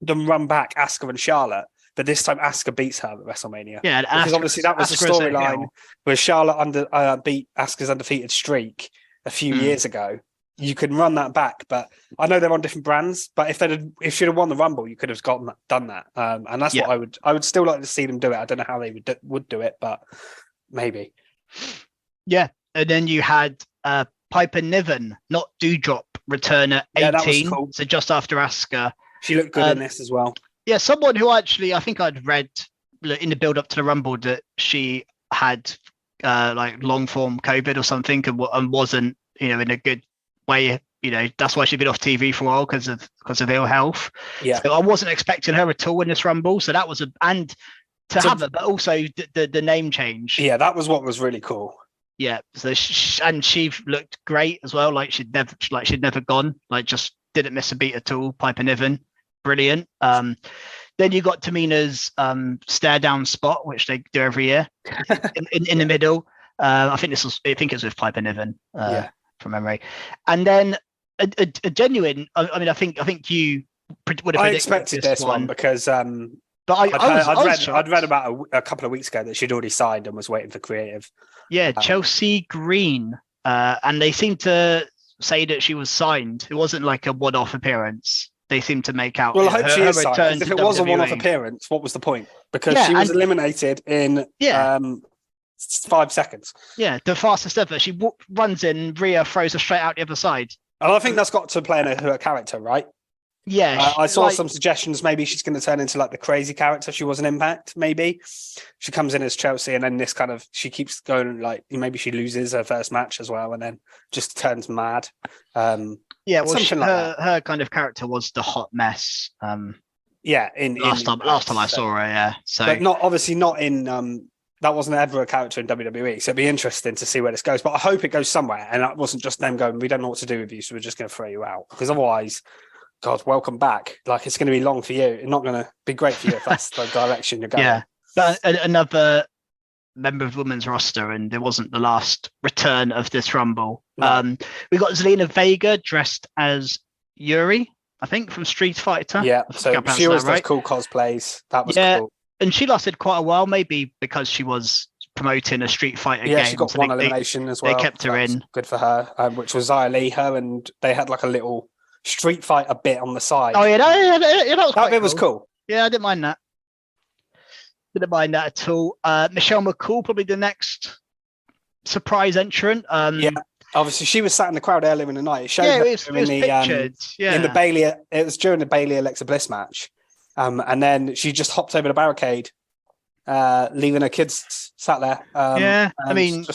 them run back Asuka and Charlotte, but this time Asuka beats her at WrestleMania. Yeah, because obviously that was the storyline where Charlotte beat Asuka's undefeated streak a few years ago. You can run that back, but I know they're on different brands. But if she'd have won the Rumble, you could have done that, and that's what I would still like to see them do it. I don't know how they would do it, but. Maybe. Yeah. And then you had Piper Niven, not Doudrop, return at 18. That was cool. So just after Asuka. She looked good in this as well. Yeah, someone who I think I'd read in the build up to the Rumble that she had long form COVID or something and wasn't, in a good way. That's why she'd been off TV for a while because of ill health. Yeah. So I wasn't expecting her at all in this Rumble. So that was have it, but also the name change. Yeah, that was what was really cool. Yeah, so she looked great as well. She'd never gone. Just didn't miss a beat at all. Piper Niven, brilliant. Then you got Tamina's stare down spot, which they do every year in the middle. I think it was with Piper Niven from memory, and then a genuine. I think you would have. I expected this one because. But I'd read about a couple of weeks ago that she'd already signed and was waiting for creative. Yeah, Chelsea Green. And they seem to say that she was signed. It wasn't like a one-off appearance. They seem to make out. Well, I hope she is signed. If it was a one-off appearance, what was the point? Because she was eliminated in 5 seconds. Yeah, the fastest ever. She runs in, Rhea throws her straight out the other side. And I think that's got to play in her character, right? Yeah, I saw some suggestions. Maybe she's going to turn into like the crazy character she was in Impact. Maybe she comes in as Chelsea, and then this kind of she keeps going like maybe she loses her first match as well, and then just turns mad. Yeah, well, her kind of character was the hot mess. Yeah, last time I saw her, yeah. So, but not in. That wasn't ever a character in WWE, so it'd be interesting to see where this goes. But I hope it goes somewhere, and that wasn't just them going, "We don't know what to do with you, so we're just going to throw you out." Because otherwise, God, welcome back. Like it's going to be long for you. It's not going to be great for you if that's the direction you're going. Yeah, but another member of the women's roster, and it wasn't the last return of this Rumble. No. We got Zelina Vega dressed as Yuri, I think, from Street Fighter. Yeah, so she always does cool cosplays. That was cool. And she lasted quite a while, maybe because she was promoting a Street Fighter game. Yeah, she got one elimination as well. They kept her in. Good for her, which was Xia Li, her, and they had like a little Street Fighter bit on the side. Oh, yeah, that bit was cool. Yeah, I didn't mind that. Didn't mind that at all. Michelle McCool, probably the next surprise entrant. Yeah, obviously she was sat in the crowd earlier in the night. It showed it was pictured. In the Bailey. It was during the Bailey Alexa Bliss match, and then she just hopped over the barricade, leaving her kids sat there. I mean,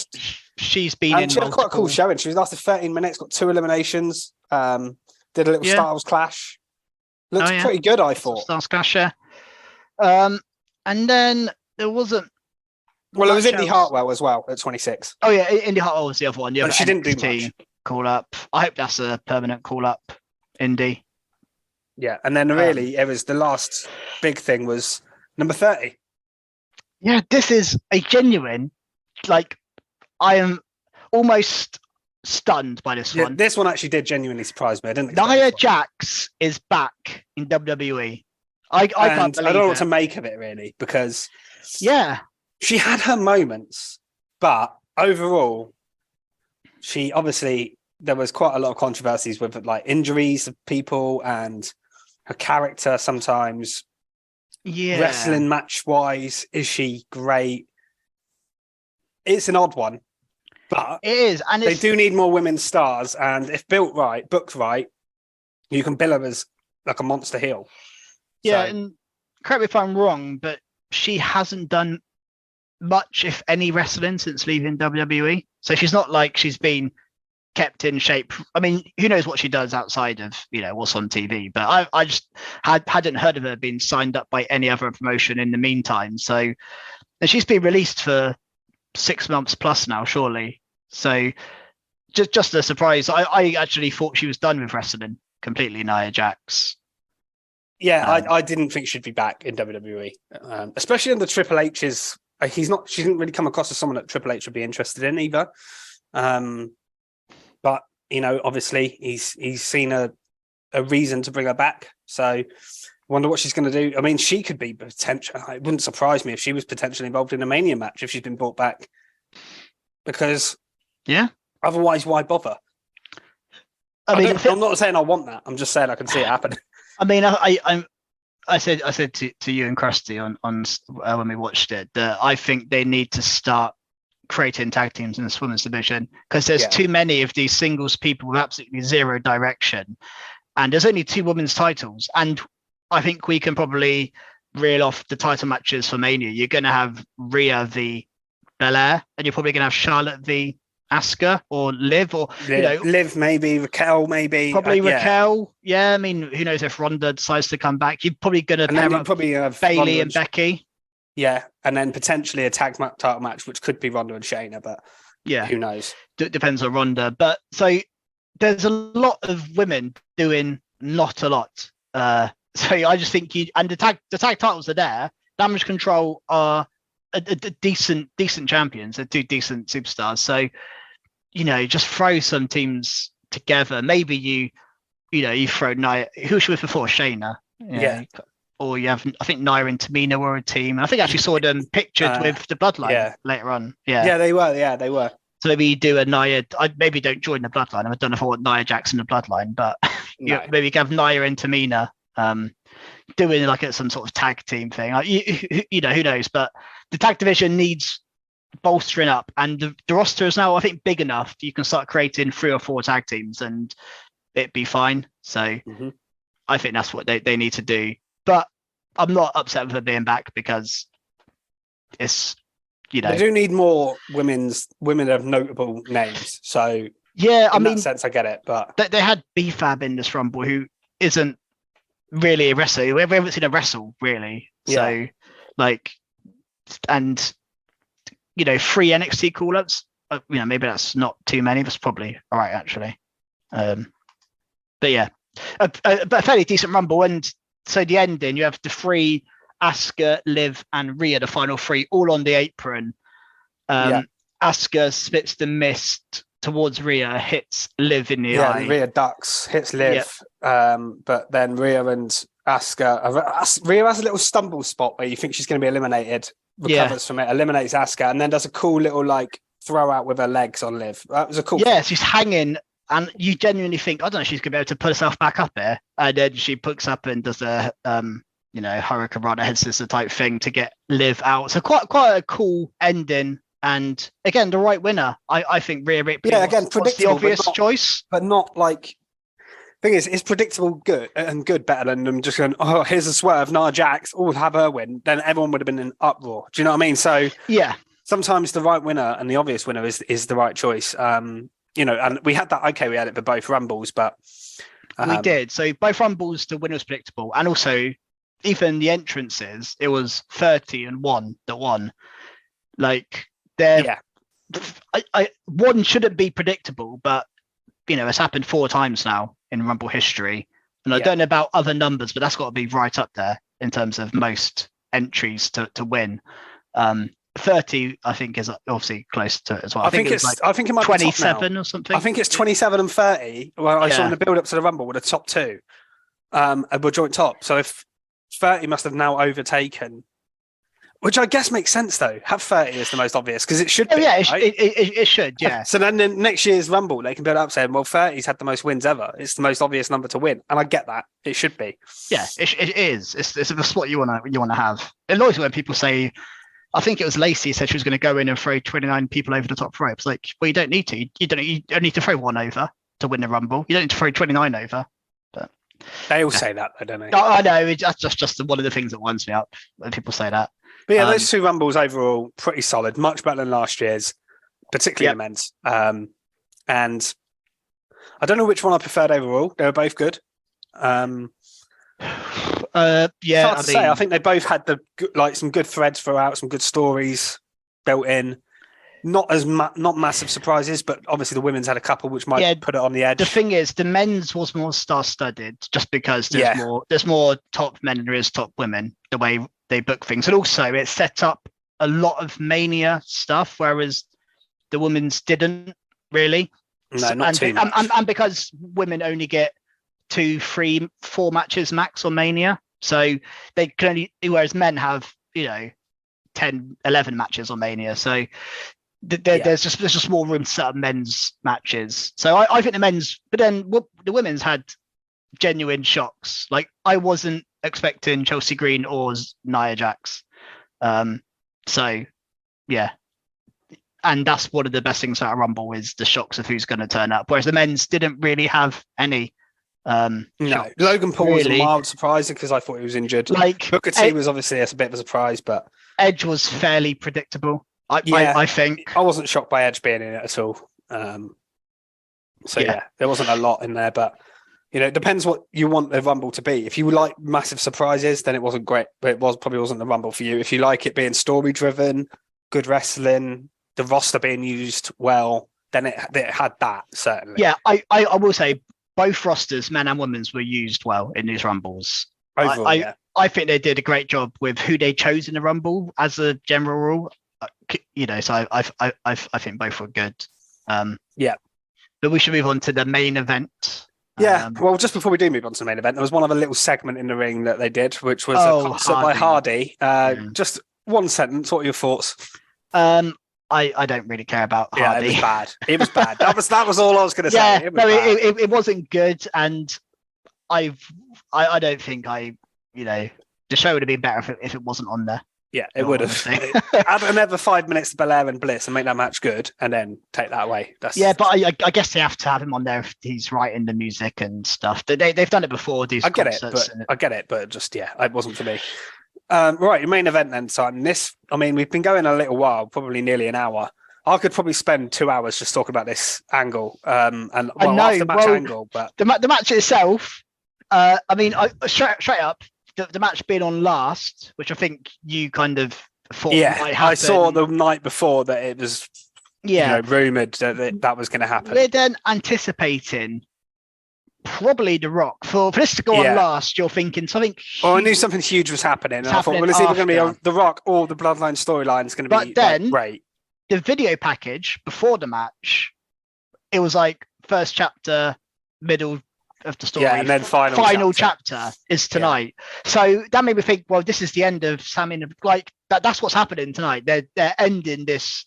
she's been in. She had quite a cool showing. She was lasted 13 minutes, got 2 eliminations. Did a little Styles clash. Looked pretty good, I thought. Styles clash, yeah. And then there wasn't. Well, it was Indy Hartwell as well at 26. Oh yeah, Indy Hartwell was the other one. And she didn't do much. Call up. I hope that's a permanent call up. Indy. Yeah, and then really, it was the last big thing was number 30. Yeah, this is a genuine. Like, I am almost stunned by this one. This one actually did genuinely surprise me. I didn't. Nia Jax is back in WWE. I can't believe I don't know what to make of it really, because she had her moments, but overall, she obviously there was quite a lot of controversies with like injuries of people and her character sometimes. Yeah, wrestling match wise, is she great? It's an odd one, but it is, and they do need more women's stars. And if built right, booked right, you can bill her as like a monster heel. Yeah, and correct me if I'm wrong, but she hasn't done much, if any, wrestling since leaving WWE. So she's not like she's been kept in shape. I mean, who knows what she does outside of, what's on TV. But I just hadn't heard of her being signed up by any other promotion in the meantime. So and she's been released for 6 months plus now, surely. So just a surprise. I actually thought she was done with wrestling completely, Nia Jax. Yeah, I didn't think she'd be back in WWE, especially under Triple H's. She didn't really come across as someone that Triple H would be interested in either. But obviously he's seen a reason to bring her back. So I wonder what she's going to do. I mean, she could be potential. It wouldn't surprise me if she was potentially involved in a Mania match if she's been brought back. Because otherwise, why bother? I'm not saying I want that. I'm just saying I can see it happen. I mean, I said to you and Krusty on when we watched it that I think they need to start creating tag teams in this women's division, because there's too many of these singles people with absolutely zero direction, and there's only 2 women's titles, and I think we can probably reel off the title matches for Mania. You're going to have Rhea v Belair, and you're probably going to have Charlotte v Asuka or Liv, or Liv, maybe Raquel, maybe probably Raquel. Yeah, I mean, who knows if Ronda decides to come back? You're probably going to pair up Bayley and Becky. Yeah, and then potentially a tag title match, which could be Ronda and Shayna, but who knows? Depends on Ronda. But so there's a lot of women doing not a lot. So I just think the tag titles are there. Damage Control are a decent champions. They're 2 decent superstars. So just throw some teams together. Maybe you throw Nia. Who was she with before? Shayna. Or you have, I think Nia and Tamina were a team. And I think I actually saw them pictured with the Bloodline later on. Yeah, they were. Yeah, they were. So maybe you do a Nia. I maybe don't join the Bloodline. I don't know if I want Nia Jax in the Bloodline, but maybe you can have Nia and Tamina doing like some sort of tag team thing. Who knows? But the tag division needs bolstering up, and the roster is now, I think, big enough you can start creating 3 or 4 tag teams, and it'd be fine. So I think that's what they need to do. But I'm not upset with her being back because it's, they do need more women of notable names. So yeah, in that sense, I get it. But they had B-Fab in this Rumble, who isn't really a wrestler. We haven't seen a wrestle really. So and 3 NXT call-ups. Maybe that's not too many. That's probably all right actually. But yeah, a fairly decent Rumble. And so the ending, you have the 3, Asuka, Liv, and Rhea, the final 3, all on the apron. Asuka spits the mist towards Rhea, hits Liv in the eye. Rhea ducks, hits Liv. But then Rhea and Asuka, Rhea has a little stumble spot where you think she's going to be eliminated, recovers from it, eliminates Asuka, and then does a cool little throw out with her legs on Liv. That was a cool thing. She's hanging, and you genuinely think, I don't know, she's going to be able to put herself back up there. And then she picks up and does a Hurricane Rana head scissor type thing to get Liv out. So quite a cool ending. And again, the right winner. I think Rhea Ripley was the obvious choice. But not thing is, it's predictable good better than them just going, oh, here's a swerve, Nia Jax, we'll have her win. Then everyone would have been in uproar. Do you know what I mean? So yeah, sometimes the right winner and the obvious winner is the right choice. And we had that. Okay, we had it for both Rumbles, but we did. So both Rumbles, the winner was predictable, and also even the entrances, it was 30 and 1 that won. One shouldn't be predictable, but it's happened 4 times now in Rumble history, and I don't know about other numbers, but that's got to be right up there in terms of most entries to win. 30, I think, is obviously close to it as well. I think it might 27 or something. I think it's 27 and 30. Well, I saw in the build up to the Rumble with the top 2 were joint top. So if 30 must have now overtaken, which I guess makes sense though. Have 30 is the most obvious because it should be. Yeah, right? it should. Yeah. So then in next year's Rumble, they can build up saying, well, 30's had the most wins ever. It's the most obvious number to win, and I get that. It should be. Yeah, it is. It's what you want to have. It annoys when people say, I think it was Lacey said she was going to go in and throw 29 people over the top rope. It's like, well, you don't need to. You don't need to throw 1 over to win the Rumble. You don't need to throw 29 over. But they all say that, though, don't they? I know. That's just one of the things that winds me up when people say that. But yeah, those 2 Rumbles overall pretty solid, much better than last year's, particularly the men's. And I don't know which one I preferred overall. They were both good. I think they both had some good threads throughout, some good stories built in. Not massive surprises, but obviously the women's had a couple which might put it on the edge. The thing is, the men's was more star-studded, just because there's more top men than there is top women. The way they book things, and also it set up a lot of Mania stuff, whereas the women's didn't really. No, not too much. And because women only get 2, 3, 4 matches max on Mania, so they can only, whereas men have 10, 11 matches on Mania. So there's just more room to set up men's matches. So I think the men's, but then the women's had genuine shocks. I wasn't expecting Chelsea Green or Nia Jax. So yeah, and that's one of the best things about a Rumble is the shocks of who's going to turn up. Whereas the men's didn't really have any. No, Logan Paul was a mild surprise because I thought he was injured. Booker T was obviously a bit of a surprise, but Edge was fairly predictable. I think I wasn't shocked by Edge being in it at all. There wasn't a lot in there, but it depends what you want the Rumble to be. If you like massive surprises, then it wasn't great, but it probably wasn't the Rumble for you. If you like it being story driven, good wrestling, the roster being used well, then it had that certainly. Yeah, I will say both rosters, men and women's, were used well in these Rumbles. Overall, I think they did a great job with who they chose in the Rumble as a general rule. So I think both were good. But we should move on to the main event. Well, just before we do move on to the main event, there was one other little segment in the ring that they did, which was a concert by Hardy. Just one sentence. What are your thoughts? I don't really care about Hardy. It was bad. It was bad. That was all I was going to say. It wasn't good, and I don't think the show would have been better if it wasn't on there. Yeah, it would have. Add another 5 minutes to Belair and Bliss and make that match good, and then take that away. Yeah, but I guess they have to have him on there if he's writing the music and stuff. They've done it before. I get it, but just it wasn't for me. Right, your main event then, Simon. We've been going a little while, probably nearly an hour. I could probably spend 2 hours just talking about this angle, after match angle. But the match itself, straight up. The match being on last, which I think you kind of thought might happen. I saw the night before that it was rumoured that was going to happen. We're then anticipating probably The Rock. For this to go on last, you're thinking something huge. I knew something huge was happening. And I thought, well, it's either going to be The Rock or the Bloodline storyline is going to be great. The video package before the match, it was like first chapter, middle of the story, and then final chapter is tonight. So that made me think, well, this is the end of Sami. Like that's what's happening tonight. They're ending this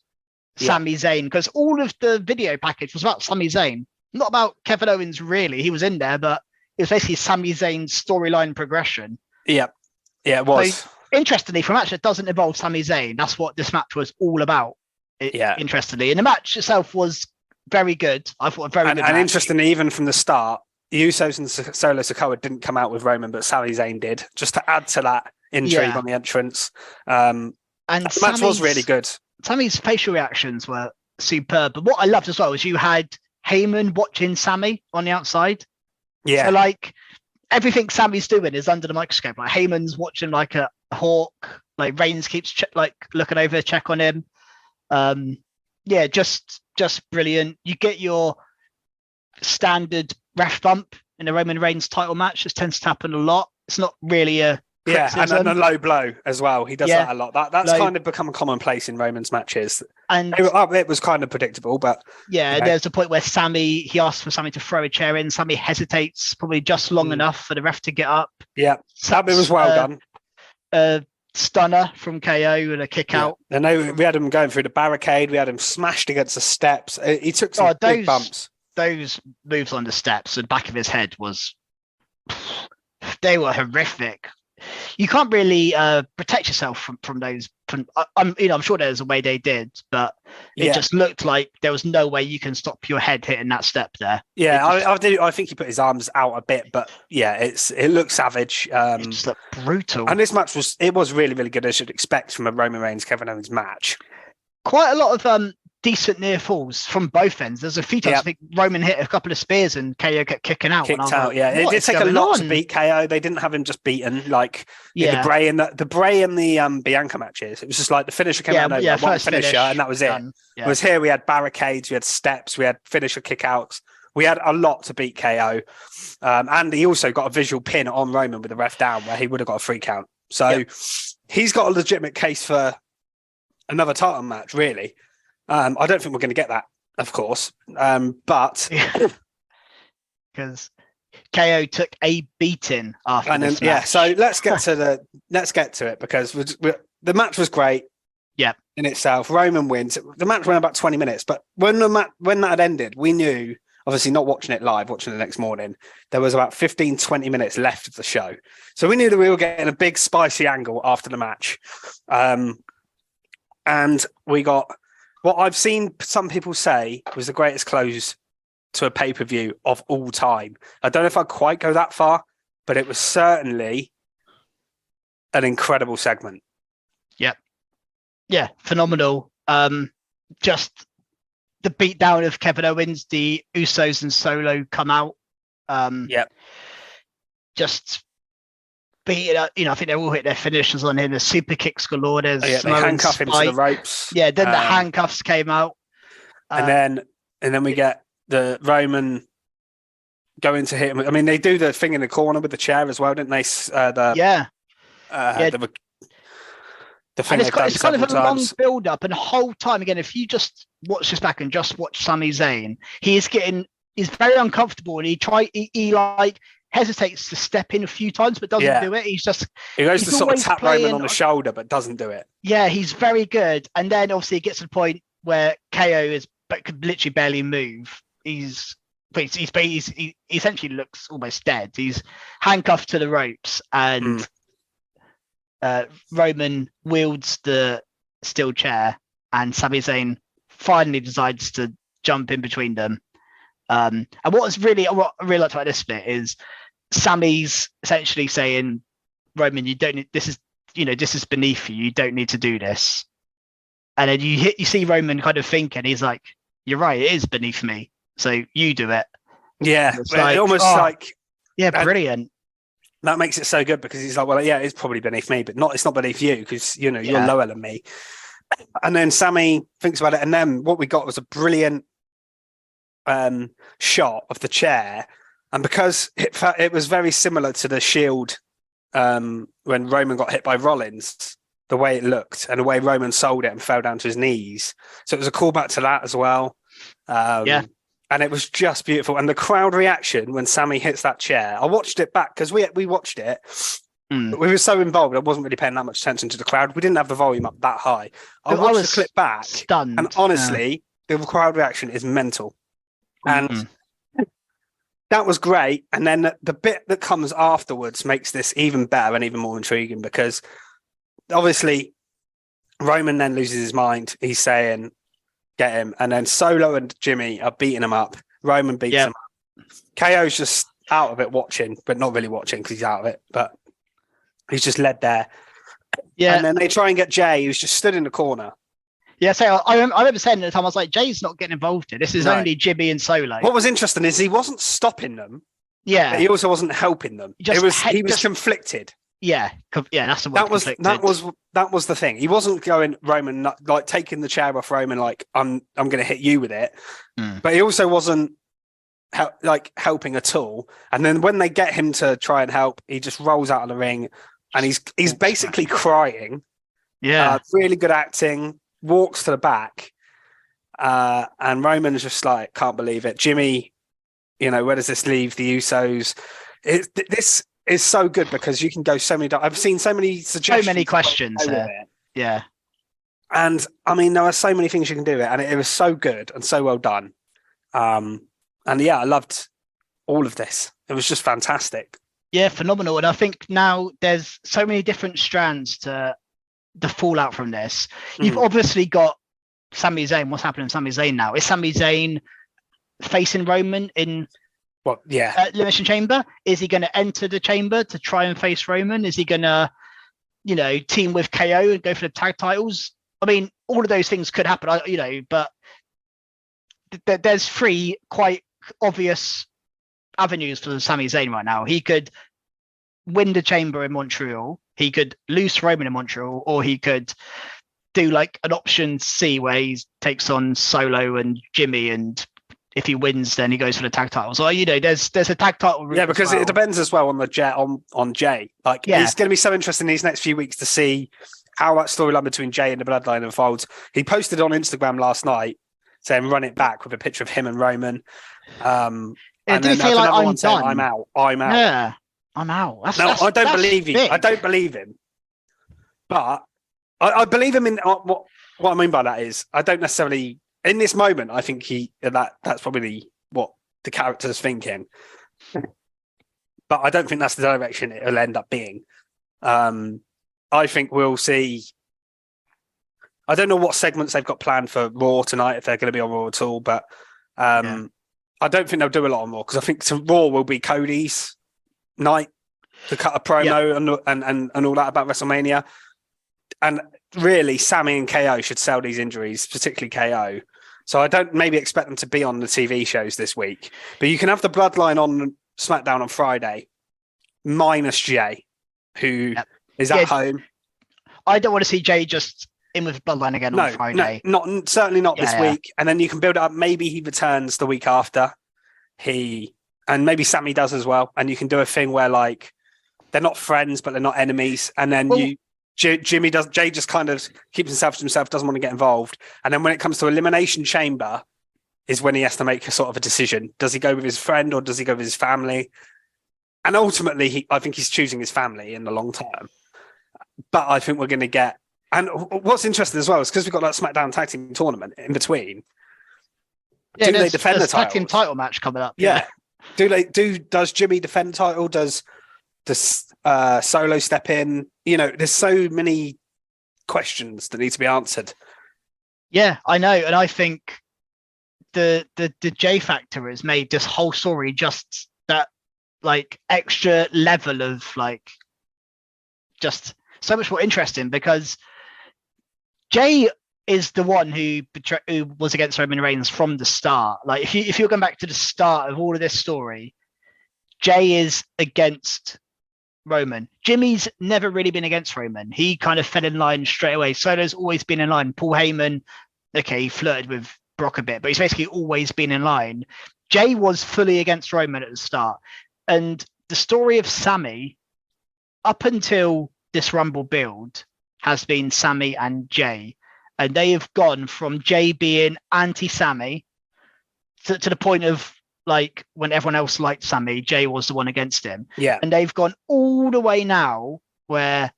Sami Zayn, because all of the video package was about Sami Zayn, not about Kevin Owens really. He was in there, but it was basically Sami Zayn's storyline progression. Yeah, it was. So, interestingly, for a match that doesn't involve Sami Zayn, that's what this match was all about. Interestingly, and the match itself was very good. I thought good. And interestingly, even from the start, the Usos and Solo Sikoa didn't come out with Roman, but Sami Zayn did, just to add to that intrigue on the entrance. And the match was really good. Sami's facial reactions were superb. But what I loved as well was you had Heyman watching Sami on the outside. Yeah. So like everything Sami's doing is under the microscope. Like Heyman's watching like a hawk. Like Reigns keeps looking over to check on him. Just brilliant. You get your standard ref bump in a Roman Reigns title match. This tends to happen a lot. It's not really a criticism. And a low blow as well. He does that a lot. That's kind of become a commonplace in Roman's matches. And it was kind of predictable, but there's a point where he asks for Sami to throw a chair in. Sami hesitates probably just long enough for the ref to get up. Yeah, that was well done. Stunner from KO and a kick out. I know we had him going through the barricade. We had him smashed against the steps. He took some big bumps. Those moves on the steps, the back of his head they were horrific. You can't really protect yourself from those. I'm sure there's a way they did, but it just looked like there was no way you can stop your head hitting that step there. Yeah, I think he put his arms out a bit, but it looked savage. It just looked brutal. And this match was really, really good, as you'd expect from a Roman Reigns Kevin Owens match. Quite a lot of decent near falls from both ends. There's a few times I think Roman hit a couple of spears and KO kept kicking out. It did take a lot to beat KO. They didn't have him just beaten like the Bray and the Bianca matches. It was just like the finisher came out, one finisher, and that was it. Whereas here we had barricades, we had steps, we had finisher kickouts. We had a lot to beat KO. And he also got a visual pin on Roman with the ref down where he would have got a free count. So he's got a legitimate case for another title match, really. I don't think we're going to get that, of course, but because KO took a beating after this match. So let's get to it because the match was great. Yeah, in itself, Roman wins. The match went about 20 minutes, but when that had ended, we knew, obviously not watching it live, watching it the next morning, there was about 15-20 minutes left of the show, so we knew that we were getting a big spicy angle after the match, and we got what I've seen some people say was the greatest close to a pay-per-view of all time. I don't know if I'd quite go that far, but it was certainly an incredible segment. Yep. Yeah, phenomenal. Just the beatdown of Kevin Owens, the Usos and Solo come out. Just beat it up. I think they all hit their finishes on him. The super kicks galore. There's they handcuff him to the ropes. Yeah, then the handcuffs came out. And then we get the Roman going to hit him. I mean, they do the thing in the corner with the chair as well, didn't they? The thing it's kind of a long build up, and the whole time again, if you just watch this back and just watch Sami Zayn, he's very uncomfortable, and he hesitates to step in a few times but doesn't do it. He goes to sort of tap Roman on the shoulder but doesn't do it. Yeah, he's very good. And then obviously it gets to the point where KO could literally barely move. He essentially looks almost dead. He's handcuffed to the ropes, and Roman wields the steel chair, and Sami Zayn finally decides to jump in between them. And what I really liked about this bit is Sami's essentially saying, Roman, you don't need this is beneath you. You don't need to do this. And then you see Roman kind of thinking, he's like, you're right, it is beneath me. So you do it. Yeah, like, almost like brilliant. That makes it so good because he's like, well, yeah, it's probably beneath me, but it's not beneath you because you're lower than me. And then Sami thinks about it, and then what we got was a brilliant shot of the chair, and because it was very similar to the Shield when Roman got hit by Rollins, the way it looked and the way Roman sold it and fell down to his knees. So it was a callback to that as well. And it was just beautiful. And the crowd reaction when Sami hits that chair, I watched it back because we watched it. We were so involved, I wasn't really paying that much attention to the crowd. We didn't have the volume up that high. I watched the clip back, stunned. And honestly, the crowd reaction is mental. And that was great. And then the bit that comes afterwards makes this even better and even more intriguing because obviously Roman then loses his mind. He's saying, get him. And then Solo and Jimmy are beating him up. Roman beats him up. KO's just out of it watching, but not really watching because he's out of it. But he's just led there. Yeah. And then they try and get Jay, who's just stood in the corner. Yeah, so I remember saying at the time, I was like, Jay's not getting involved here. This is only Jimmy and Solo. What was interesting is he wasn't stopping them. Yeah. But he also wasn't helping them. He was conflicted. Yeah, that's the word. That was the thing. He wasn't going Roman like taking the chair off Roman like I'm going to hit you with it, but he also wasn't helping at all. And then when they get him to try and help, he just rolls out of the ring, and he's basically crying. Yeah, really good acting. Walks to the back, and Roman's just like can't believe it. Jimmy, where does this leave the Usos? This is so good because you can go so many. I've seen so many suggestions, so many questions. Yeah, and I mean there are so many things you can do it, and it was so good and so well done. And yeah, I loved all of this. It was just fantastic. Yeah, phenomenal. And I think now there's so many different strands to the fallout from this. You've obviously got Sami Zayn. What's happening to Sami Zayn now? Is Sami Zayn facing Roman in Elimination Chamber? Is he going to enter the chamber to try and face Roman? Is he going to, team with KO and go for the tag titles? I mean, all of those things could happen, but there's three quite obvious avenues for Sami Zayn right now. He could win the chamber in Montreal, he could lose Roman in Montreal, or he could do like an option C where he takes on Solo and Jimmy, and if he wins, then he goes for the tag title. So there's a tag title route. Yeah, because it depends as well on the Jay. It's going to be so interesting these next few weeks to see how that storyline between Jay and the Bloodline unfolds. He posted on Instagram last night saying "run it back" with a picture of him and Roman. And then there's another one saying, "I'm out. I'm out." Yeah, I'm out. I don't believe you. I don't believe him. But I believe him in what I mean by that is I don't necessarily in this moment. I think that's probably what the character's thinking, but I don't think that's the direction it'll end up being. I think we'll see. I don't know what segments they've got planned for Raw tonight, if they're going to be on Raw at all, but I don't think they'll do a lot on Raw because I think Raw will be Cody's night to cut a promo and all that about WrestleMania. And really, Sami and KO should sell these injuries, particularly KO. So I don't maybe expect them to be on the TV shows this week. But you can have the Bloodline on SmackDown on Friday, minus Jay, who is at home. I don't want to see Jay just in with Bloodline again on Friday. No, certainly not this week. And then you can build it up. Maybe he returns the week after. And maybe Sami does as well. And you can do a thing where like they're not friends, but they're not enemies. And then Jay just kind of keeps himself to himself, doesn't want to get involved. And then when it comes to Elimination Chamber is when he has to make a sort of a decision. Does he go with his friend or does he go with his family? And ultimately, I think he's choosing his family in the long term. But I think we're going to get... And what's interesting as well is because we've got that SmackDown Tag Team Tournament in between. Yeah, do they defend the title? Tag Team title match coming up. Yeah. Does Jimmy defend the title? Does Does Solo step in? There's so many questions that need to be answered. Yeah, I know, and I think the J factor has made this whole story just that like extra level of like just so much more interesting, because Jay is the one who was against Roman Reigns from the start. Like if you're going back to the start of all of this story, Jay is against Roman. Jimmy's never really been against Roman. He kind of fell in line straight away. Solo's always been in line. Paul Heyman, okay, he flirted with Brock a bit, but he's basically always been in line. Jay was fully against Roman at the start. And the story of Sami, up until this Rumble build, has been Sami and Jay. And they have gone from Jay being anti-Sami to the point of like when everyone else liked Sami, Jay was the one against him. Yeah. And they've gone all the way now where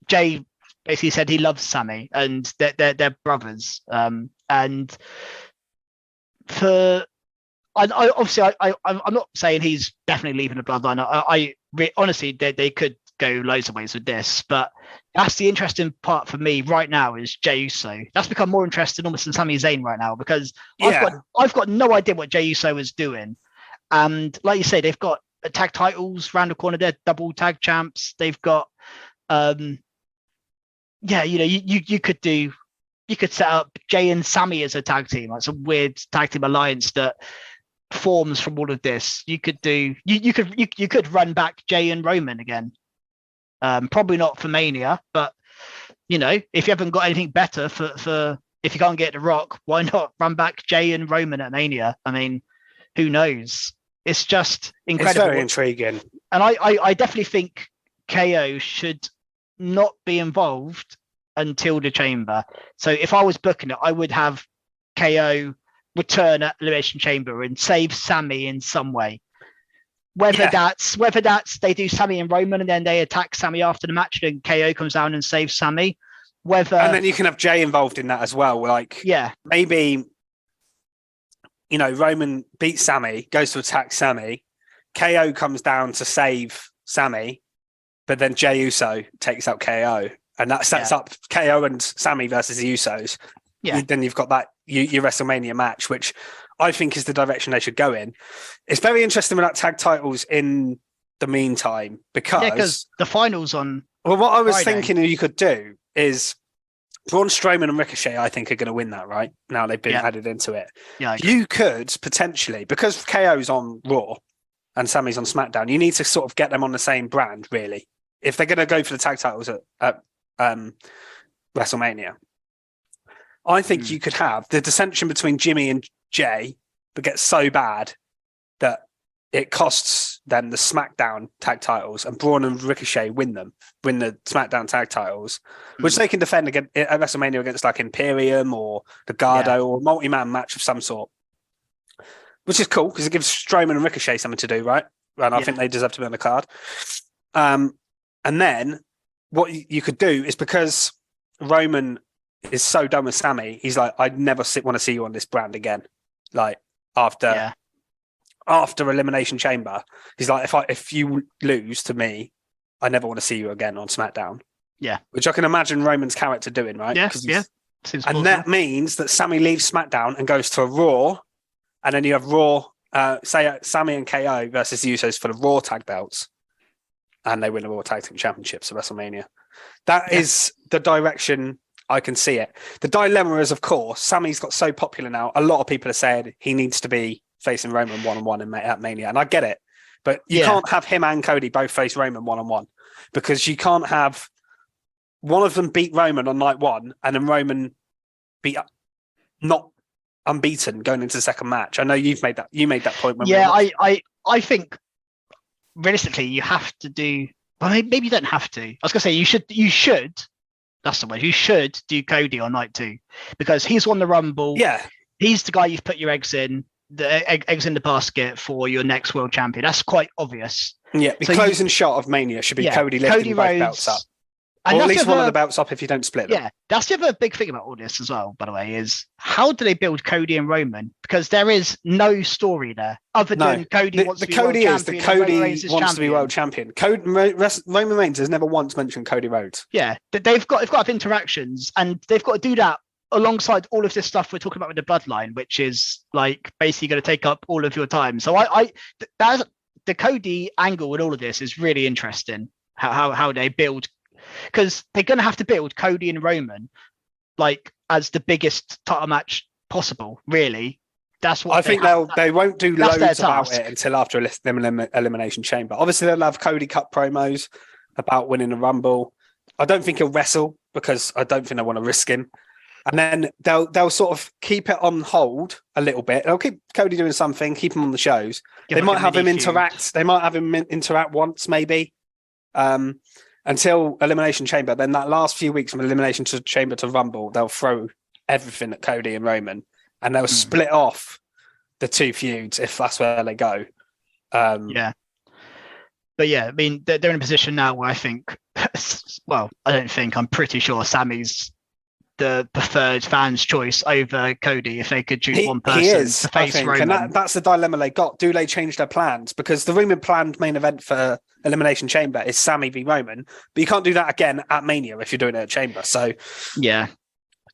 Jay basically said he loves Sami and they're brothers. And for I'm not saying he's definitely leaving the bloodline. Honestly, they could go loads of ways with this, but that's the interesting part for me right now is Jey Uso. That's become more interesting almost than Sami Zayn right now, because I've got no idea what Jey Uso is doing. And like you say, they've got tag titles round the corner. They're double tag champs. They've got you could set up Jay and Sami as a tag team. Like some weird tag team alliance that forms from all of this. You could run back Jay and Roman again. Probably not for Mania, but if you haven't got anything better for if you can't get The Rock, why not run back Jay and Roman at Mania? I mean, who knows? It's just incredible. It's very intriguing. And I definitely think KO should not be involved until the Chamber. So if I was booking it, I would have KO return at Elimination Chamber and save Sami in some way. Whether that's they do Sami and Roman and then they attack Sami after the match and KO comes down and saves Sami. And then you can have Jay involved in that as well. Like maybe Roman beats Sami, goes to attack Sami, KO comes down to save Sami, but then Jey Uso takes out KO, and that sets up KO and Sami versus the Usos. Yeah. Then you've got that your WrestleMania match, which I think is the direction they should go in. It's very interesting with that tag titles in the meantime, because the finals on. Well, what I was Friday. thinking you could do is Braun Strowman and Ricochet, I think, are going to win that, right? Now they've been added into it. Yeah, you could potentially, because KO's on Raw and Sami's on SmackDown, you need to sort of get them on the same brand, really. If they're going to go for the tag titles at WrestleMania. I think you could have the dissension between Jimmy and Jay, but get so bad that it costs them the SmackDown tag titles, and Braun and Ricochet win the SmackDown tag titles, which they can defend against at WrestleMania against like Imperium or the Gardo or a multi-man match of some sort, which is cool because it gives Strowman and Ricochet something to do, right? And I think they deserve to be on the card. And then what you could do is, because Roman is so done with Sami, he's like, I'd never want to see you on this brand again. Like after Elimination Chamber, he's like, if you lose to me, I never want to see you again on SmackDown. Yeah, which I can imagine Roman's character doing, right? And that means that Sami leaves SmackDown and goes to a Raw, and then you have Raw. Say Sami and KO versus the Usos for the Raw tag belts, and they win the Raw Tag Team Championships at WrestleMania. That is the direction I can see it. The dilemma is, of course, Sami's got so popular now. A lot of people are saying he needs to be facing Roman one-on-one at Mania, and I get it. But you can't have him and Cody both face Roman one-on-one, because you can't have one of them beat Roman on night one and then Roman be not unbeaten going into the second match. I know you made that point. I think realistically you have to do. Well, maybe you don't have to. I was gonna say you should. That's the way. You should do Cody on night two, because he's won the Rumble. Yeah, he's the guy you've put your eggs in the basket for your next world champion. That's quite obvious. Yeah, the closing shot of Mania should be Cody lifting both belts up. And or at that's least the one of other- the belts up if you don't split them. Yeah, that's the other big thing about all this as well, by the way, is how do they build Cody and Roman? Because there is no story there other No, than Cody wants to be Cody world is the champion and Roman Cody Reigns is wants to be champion. world champion. Roman Reigns has never once mentioned Cody Rhodes. Yeah, they've got to have interactions, and they've got to do that alongside all of this stuff we're talking about with the Bloodline, which is like basically going to take up all of your time. So that's the Cody angle in all of this is really interesting. How they build, because they're going to have to build Cody and Roman like as the biggest title match possible. Really, that's what I think they won't do that's loads their about task. it until after Elimination Chamber. Obviously, they'll have Cody Cup promos about winning the Rumble. I don't think he'll wrestle because I don't think they want to risk him. And then they'll sort of keep it on hold a little bit. They'll keep Cody doing something, keep him on the shows. They might have him interact. They might have him interact once, maybe, until Elimination Chamber. Then that last few weeks from Elimination Chamber to Rumble, they'll throw everything at Cody and Roman, and they'll split off the two feuds if that's where they go. Yeah. But yeah, I mean, they're in a position now where I think, well, I'm pretty sure Sami's the preferred fan's choice over Cody if they could choose one person to face Roman. And that's the dilemma they got. Do they change their plans? Because the rumored planned main event for Elimination Chamber is Sami v Roman, but you can't do that again at Mania if you're doing it at Chamber. So yeah.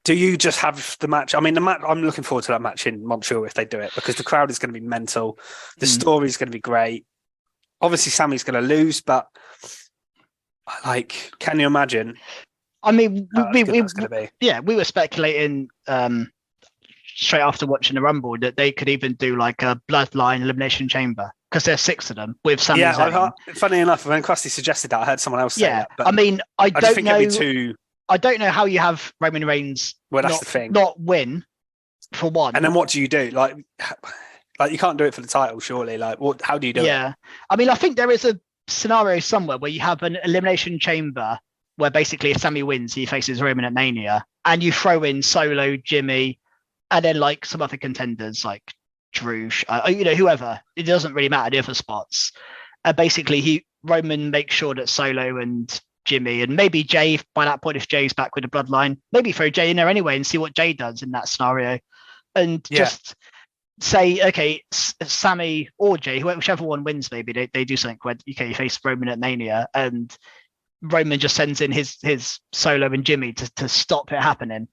Do you just have the match? I mean, I'm looking forward to that match in Montreal if they do it, because the crowd is going to be mental. The story is going to be great. Obviously, Sami's going to lose, but like, can you imagine? I mean, we were speculating straight after watching the Rumble that they could even do like a Bloodline Elimination Chamber because there's 6 of them with Sami Zayn. Funny enough, when Krusty suggested that, I heard someone else say that. But I mean, I don't know. It'd be too... I don't know how you have Roman Reigns not win for one. And then what do you do? Like you can't do it for the title, surely. Like, how do you do it? Yeah. I mean, I think there is a scenario somewhere where you have an Elimination Chamber where basically if Sami wins, he faces Roman at Mania, and you throw in Solo, Jimmy, and then like some other contenders like Drew, whoever. It doesn't really matter the other spots. Basically, Roman makes sure that Solo and Jimmy and maybe Jay, by that point, if Jay's back with the Bloodline, maybe throw Jay in there anyway and see what Jay does in that scenario, and just say, okay, Sami or Jay, whichever one wins, maybe they do something where you face Roman at Mania, and Roman just sends in his Solo and Jimmy to stop it happening.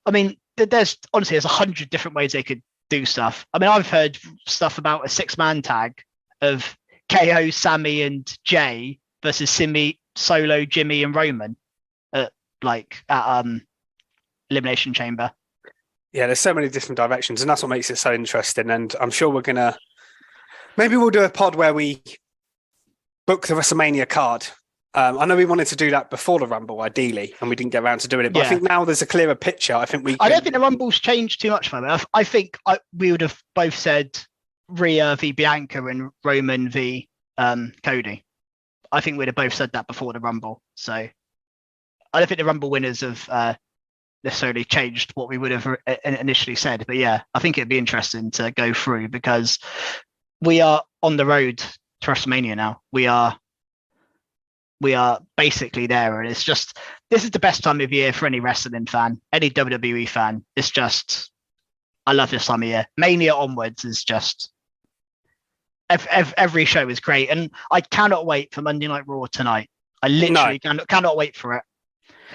I mean, there's 100 different ways they could do stuff. I mean, I've heard stuff about a 6-man tag of KO, Sami, and Jay versus Simi, Solo, Jimmy, and Roman at Elimination Chamber. Yeah, there's so many different directions, and that's what makes it so interesting. And I'm sure maybe we'll do a pod where we book the WrestleMania card. I know we wanted to do that before the Rumble, ideally, and we didn't get around to doing it. But I think now there's a clearer picture. I don't think the Rumble's changed too much for me. I think we would have both said Rhea v Bianca and Roman v Cody. I think we'd have both said that before the Rumble. So I don't think the Rumble winners have necessarily changed what we would have initially said. But yeah, I think it'd be interesting to go through because we are on the road to WrestleMania now. We are basically there, and this is the best time of year for any wrestling fan, any WWE fan. It's just, I love this time of year. Mania onwards is just every show is great, and I cannot wait for Monday Night Raw tonight. I literally cannot wait for it.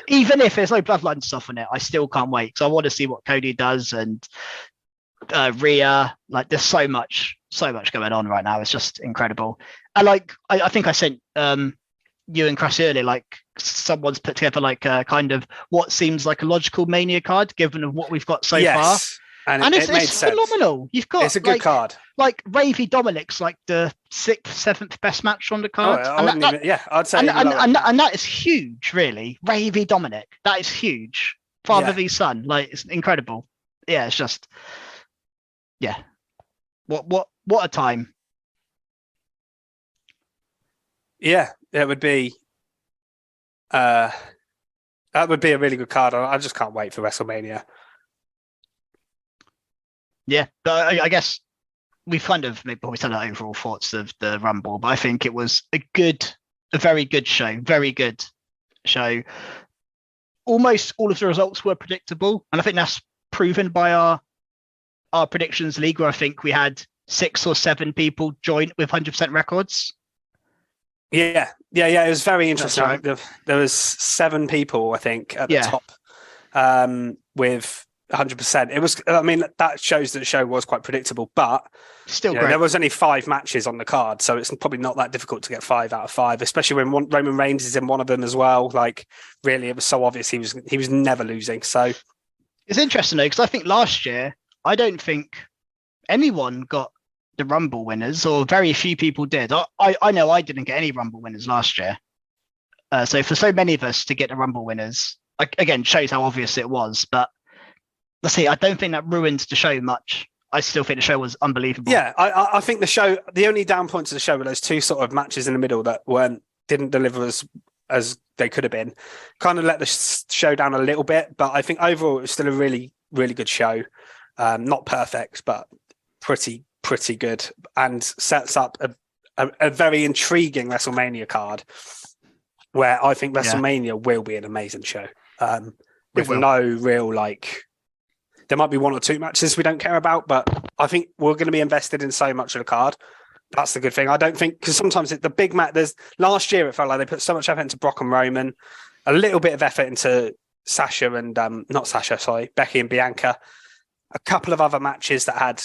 Even if there's no Bloodline stuff in it, I still can't wait because I want to see what Cody does and Rhea. Like, there's so much going on right now. It's just incredible. And I think I sent you and Chris earlier, like someone's put together like a kind of what seems like a logical Mania card given of what we've got so far. And it's phenomenal. You've got it's a good card. Like Ray v Dominic's like the 6th, 7th best match on the card. I'd say. And that is huge, really. Ray v Dominic, that is huge. Father v son, like it's incredible. Yeah, it's just, what a time. Yeah, it would be. That would be a really good card. I just can't wait for WrestleMania. Yeah, but I guess we've kind of maybe said our overall thoughts of the Rumble, but I think it was a very good show. Very good. show. Almost all of the results were predictable, and I think that's proven by our predictions league, where I think we had 6 or 7 people join with 100% records. Yeah. It was very interesting. Right. There was 7 people, I think, at the top with 100%. It was. I mean, that shows that the show was quite predictable, but still great. There was only 5 matches on the card, so it's probably not that difficult to get 5 out of 5, especially when Roman Reigns is in one of them as well. Like, really, it was so obvious he was never losing. So it's interesting though, because I think last year I don't think anyone got the Rumble winners, or very few people did. I know I didn't get any Rumble winners last year. So for so many of us to get the Rumble winners, again, shows how obvious it was. But let's see, I don't think that ruined the show much. I still think the show was unbelievable. Yeah, I think the only down points of the show were those 2 sort of matches in the middle that didn't deliver as they could have been. Kind of let the show down a little bit, but I think overall it was still a really, really good show. Not perfect, but pretty good, and sets up a very intriguing WrestleMania card, where I think WrestleMania will be an amazing show. With no real, like, there might be 1 or 2 matches we don't care about, but I think we're going to be invested in so much of the card. That's the good thing. I don't think, because sometimes the big match, last year it felt like they put so much effort into Brock and Roman, a little bit of effort into Becky and Bianca, a couple of other matches that had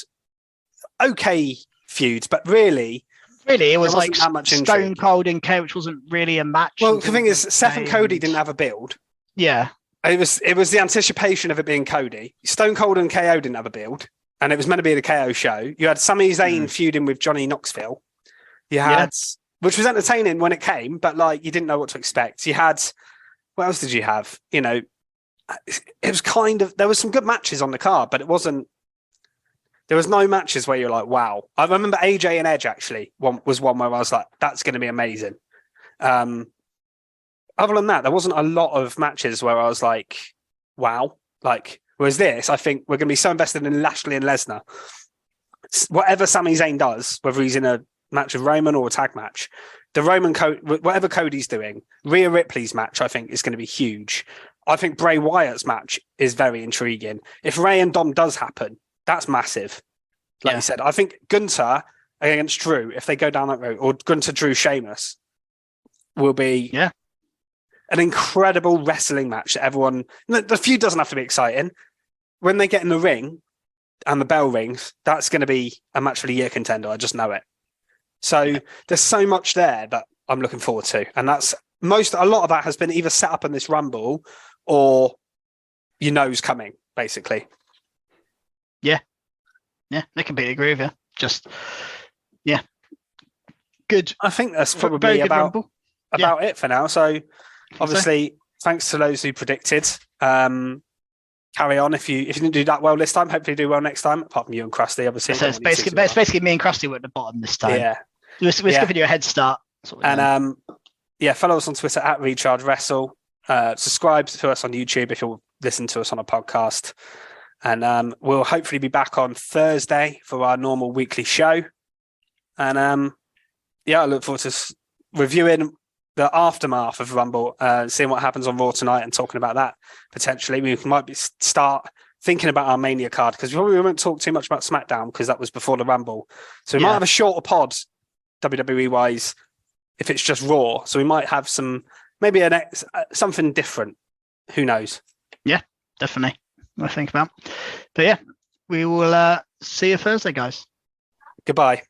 okay feuds, but really it was like that much Stone Cold and KO, which wasn't really a match. Well, the thing is, Seth and Cody didn't have a build. Yeah. It was the anticipation of it being Cody. Stone Cold and KO didn't have a build, and it was meant to be the KO show. You had Sami Zayn feuding with Johnny Knoxville. You had, which was entertaining when it came, but like you didn't know what to expect. You had, what else did you have? You know, it was kind of, there was some good matches on the card, but it wasn't. There was no matches where you're like, wow. I remember AJ and Edge actually was one where I was like, that's going to be amazing. Other than that, there wasn't a lot of matches where I was like, wow. Like, whereas this, I think we're going to be so invested in Lashley and Lesnar. Whatever Sami Zayn does, whether he's in a match with Roman or a tag match, whatever Cody's doing, Rhea Ripley's match, I think, is going to be huge. I think Bray Wyatt's match is very intriguing. If Ray and Dom does happen, that's massive. Like you said, I think Gunther against Drew, if they go down that road, or Gunther, Drew, Sheamus, will be an incredible wrestling match that everyone... The feud doesn't have to be exciting. When they get in the ring and the bell rings, that's going to be a match for the year contender. I just know it. So there's so much there that I'm looking forward to. And that's a lot of that has been either set up in this Rumble or you know's coming, basically. Yeah, I completely agree with you. Just, good. I think that's probably about it for now. So, obviously, thanks to those who predicted. Carry on if you didn't do that well this time. Hopefully, do well next time. Apart from you and Krusty, obviously. So it's basically me and Krusty were at the bottom this time. Yeah, we're giving you a head start. And follow us on Twitter at Recharge Wrestle. Subscribe to us on YouTube if you'll listen to us on a podcast. And we'll hopefully be back on Thursday for our normal weekly show. And I look forward to reviewing the aftermath of Rumble, seeing what happens on Raw tonight and talking about that potentially. We might start thinking about our Mania card, because we probably won't talk too much about SmackDown because that was before the Rumble. So we might have a shorter pod, WWE-wise, if it's just Raw. So we might have something different. Who knows? Yeah, definitely. I think about. But we will see you Thursday, guys. Goodbye.